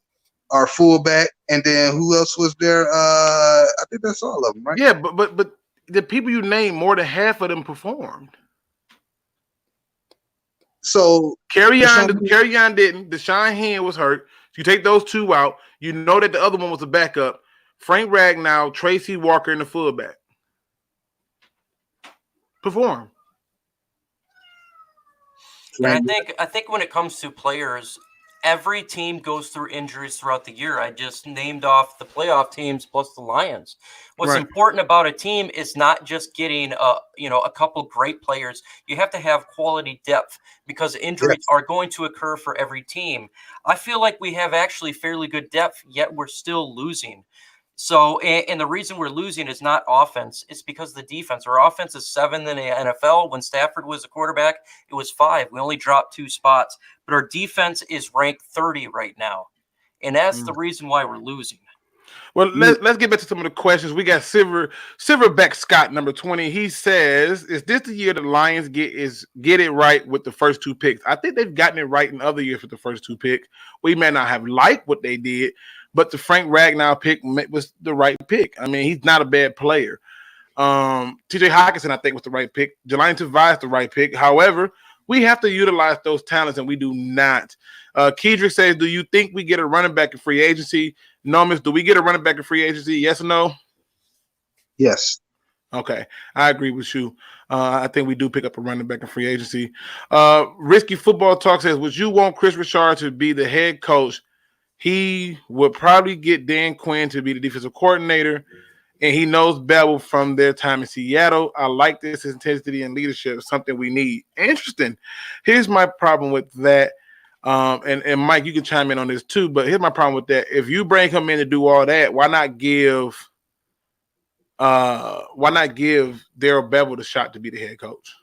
our fullback, and then who else was there? I think that's all of them, right? Yeah, but the people you named, more than half of them performed. So Carry-On didn't. Deshaun Hand was hurt. You take those two out, you know that the other one was a backup. Frank Ragnow, Tracy Walker, and the fullback perform. And I think when it comes to players, every team goes through injuries throughout the year. I just named off the playoff teams plus the Lions. What's important about a team is not just getting a couple great players. You have to have quality depth because injuries are going to occur for every team. I feel like we have actually fairly good depth, yet we're still losing. So, and the reason we're losing is not offense. It's because of the defense. Our offense is 7th in the NFL. When Stafford was a quarterback, it was 5. We only dropped 2 spots. But our defense is ranked 30 right now. And that's the reason why we're losing. Well, let's get back to some of the questions. We got Silverback Scott, number 20. He says, is this the year the Lions get it right with the first 2 picks? I think they've gotten it right in other years with the first 2 picks. We may not have liked what they did, but the Frank Ragnow pick was the right pick. I mean, he's not a bad player. TJ Hawkinson, I think, was the right pick. Jelani Tavai is the right pick. However, we have to utilize those talents, and we do not. Kedrick says, do you think we get a running back in free agency? Nomis, do we get a running back in free agency? Yes or no? Yes. Okay, I agree with you. I think we do pick up a running back in free agency. Risky Football Talk says, would you want Chris Richard to be the head coach? He would probably get Dan Quinn to be the defensive coordinator, and he knows Bevel from their time in Seattle. I like this intensity and leadership, something we need. Interesting. Here's my problem with that. And Mike, you can chime in on this too, but here's my problem with that. If you bring him in to do all that, why not give Darrell Bevel the shot to be the head coach?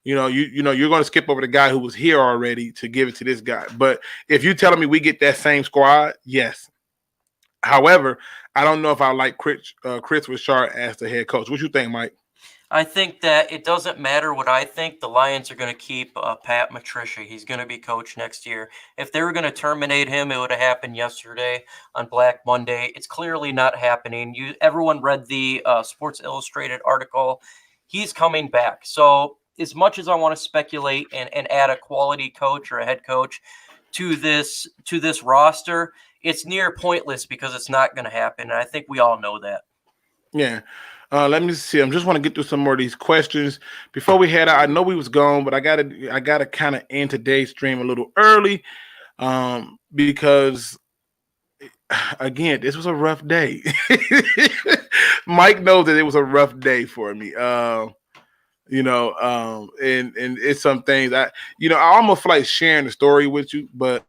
You know, you're going to skip over the guy who was here already to give it to this guy. But if you're telling me we get that same squad, yes. However, I don't know if I like Chris Richard as the head coach. What you think, Mike? I think that it doesn't matter what I think. The Lions are going to keep Pat Matricia. He's going to be coach next year. If they were going to terminate him, it would have happened yesterday on Black Monday. It's clearly not happening. Everyone read the Sports Illustrated article. He's coming back. So as much as I want to speculate and add a quality coach or a head coach to this roster, it's near pointless because it's not going to happen. And I think we all know that. Yeah. Let me see. I just want to get through some more of these questions before we head out. I know we was gone, but I gotta kind of end today's stream a little early, because again, this was a rough day. Mike knows that it was a rough day for me. And it's some things I almost feel like sharing the story with you, but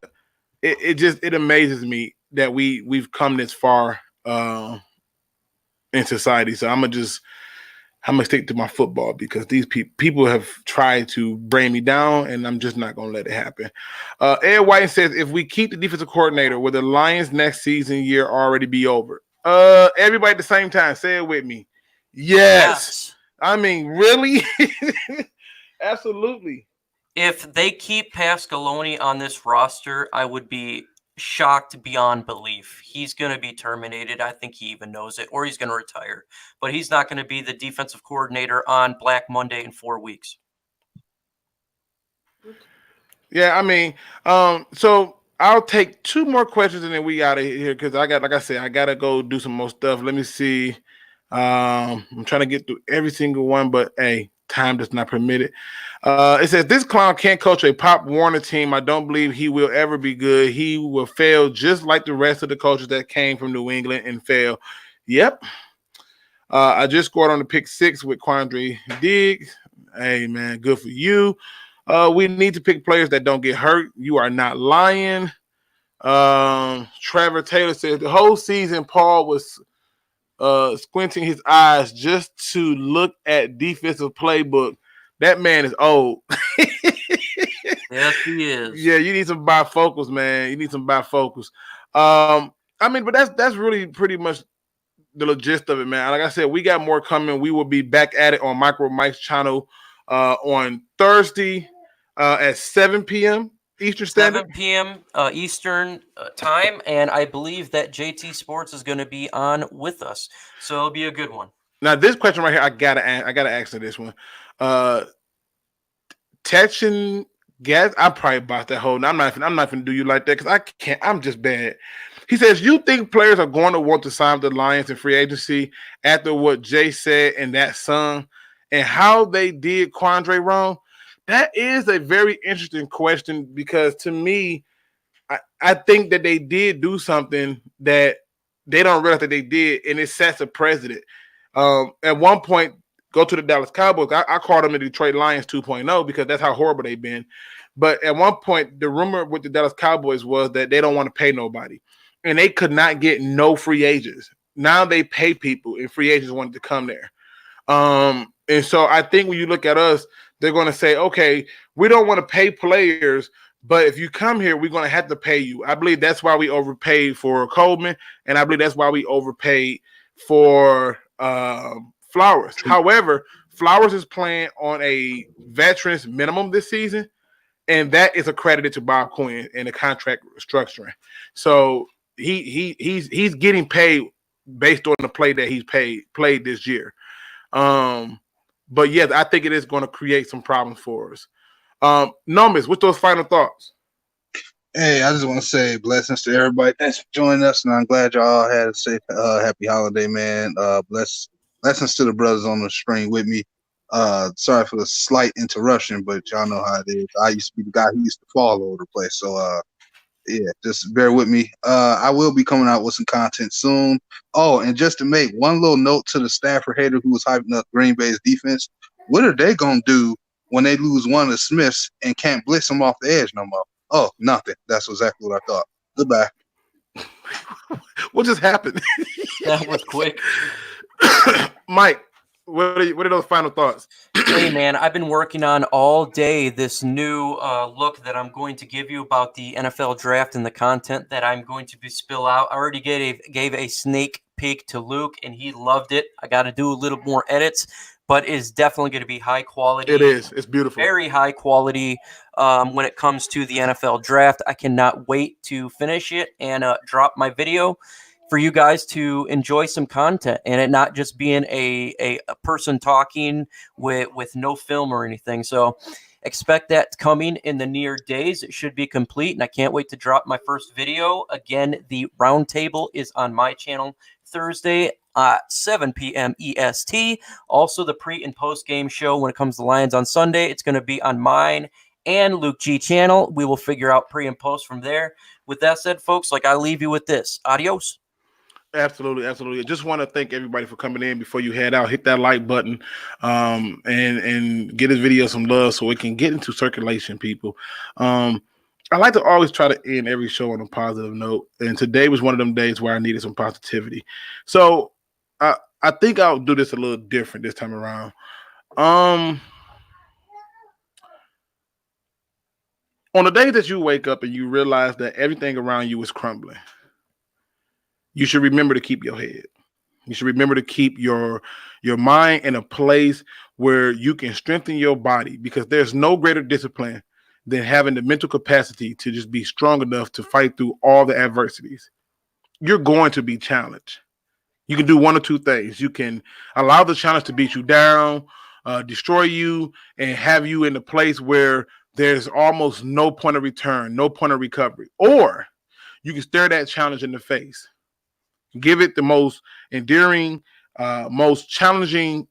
it amazes me that we've come this far in society. So I'm gonna stick to my football because these people have tried to bring me down, and I'm just not gonna let it happen. Ed White says, if we keep the defensive coordinator, will the Lions next season year already be over? Everybody at the same time, say it with me. Yes. I mean, really? Absolutely. If they keep Pasqualoni on this roster, I would be shocked beyond belief. He's going to be terminated. I think he even knows it, or he's going to retire. But he's not going to be the defensive coordinator on Black Monday in 4 weeks. Yeah, I mean, so I'll take 2 more questions and then we out of here because I got to go do some more stuff. Let me see. I'm trying to get through every single one, but hey, time does not permit it. It says, this clown can't coach a Pop Warner team. I don't believe he will ever be good. He will fail just like the rest of the coaches that came from New England and fail. Yep. I just scored on the pick 6 with Quandre Diggs. Hey, man, good for you. We need to pick players that don't get hurt. You are not lying. Trevor Taylor says, the whole season Paul was squinting his eyes just to look at defensive playbook. That man is old. Yes, he is. Yeah, you need some bifocals, man. You need some bifocals. I mean, but that's really pretty much the gist of it, man. Like I said, we got more coming. We will be back at it on MicroMike's channel on Thursday at 7 p.m. Eastern Standard. 7 p.m. Eastern time, and I believe that JT Sports is going to be on with us, so it'll be a good one. Now, this question right here, I gotta answer this one. Texan Gas, I probably bought that whole. I'm not gonna do you like that because I can't. I'm just bad. He says, you think players are going to want to sign with the Lions in free agency after what Jay said in that song and how they did Quandre wrong? That is a very interesting question because to me, I think that they did do something that they don't realize that they did, and it sets a precedent. At one point, go to the Dallas Cowboys. I called them the Detroit Lions 2.0 because that's how horrible they've been. But at one point, the rumor with the Dallas Cowboys was that they don't want to pay nobody. And they could not get no free agents. Now they pay people, and free agents wanted to come there. And so I think when you look at us, they're going to say, okay, we don't want to pay players, but if you come here, we're going to have to pay you. I believe that's why we overpaid for Coleman, and I believe that's why we overpaid for Flowers. However, Flowers is playing on a veterans minimum this season, and that is accredited to Bob Quinn in the contract structuring. So he's getting paid based on the play that he's played this year. But yes, I think it is going to create some problems for us. Nomis, what's those final thoughts? Hey, I just want to say blessings to everybody. Thanks for joining us, and I'm glad y'all had a safe, happy holiday, man. Blessings to the brothers on the stream with me. Sorry for the slight interruption, but y'all know how it is. I used to be the guy who used to fall all over the place. So, yeah, just bear with me. I will be coming out with some content soon. Oh, and just to make one little note to the Stafford hater who was hyping up Green Bay's defense, what are they going to do when they lose one of the Smiths and can't blitz them off the edge no more? Oh, nothing. That's exactly what I thought. Goodbye. What just happened? That was quick. Mike, what are those final thoughts? Hey, man, I've been working on all day this new look that I'm going to give you about the NFL draft and the content that I'm going to spill out. I already gave a sneak peek to Luke, and he loved it. I got to do a little more edits, but it's definitely going to be high quality. It is. It's beautiful. Very high quality when it comes to the NFL draft. I cannot wait to finish it and drop my video for you guys to enjoy some content and it not just being a person talking with no film or anything. So expect that coming in the near days. It should be complete, and I can't wait to drop my first video. Again, the Roundtable is on my channel Thursday at 7 p.m. EST. Also, the pre- and post-game show when it comes to Lions on Sunday, it's going to be on mine and Luke G channel. We will figure out pre and post from there. With that said, folks, I leave you with this. Adios. Absolutely, absolutely. I just want to thank everybody for coming in. Before you head out, hit that like button and get this video some love so it can get into circulation, people. I like to always try to end every show on a positive note, and today was one of them days where I needed some positivity. So I think I'll do this a little different this time around. On the day that you wake up and you realize that everything around you is crumbling, you should remember to keep your head. You should remember to keep your mind in a place where you can strengthen your body, because there's no greater discipline than having the mental capacity to just be strong enough to fight through all the adversities. You're going to be challenged. You can do one or two things. You can allow the challenge to beat you down, destroy you, and have you in a place where there's almost no point of return, no point of recovery. Or you can stare that challenge in the face. Give it the most endearing, most challenging,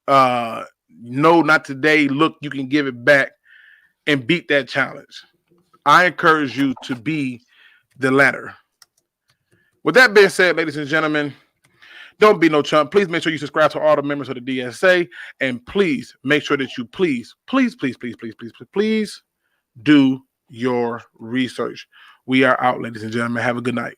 no, not today look you can give it back and beat that challenge. I encourage you to be the latter. With that being said, ladies and gentlemen, don't be no chump. Please make sure you subscribe to all the members of the DSA, and please make sure that you please do your research. We are out, ladies and gentlemen. Have a good night.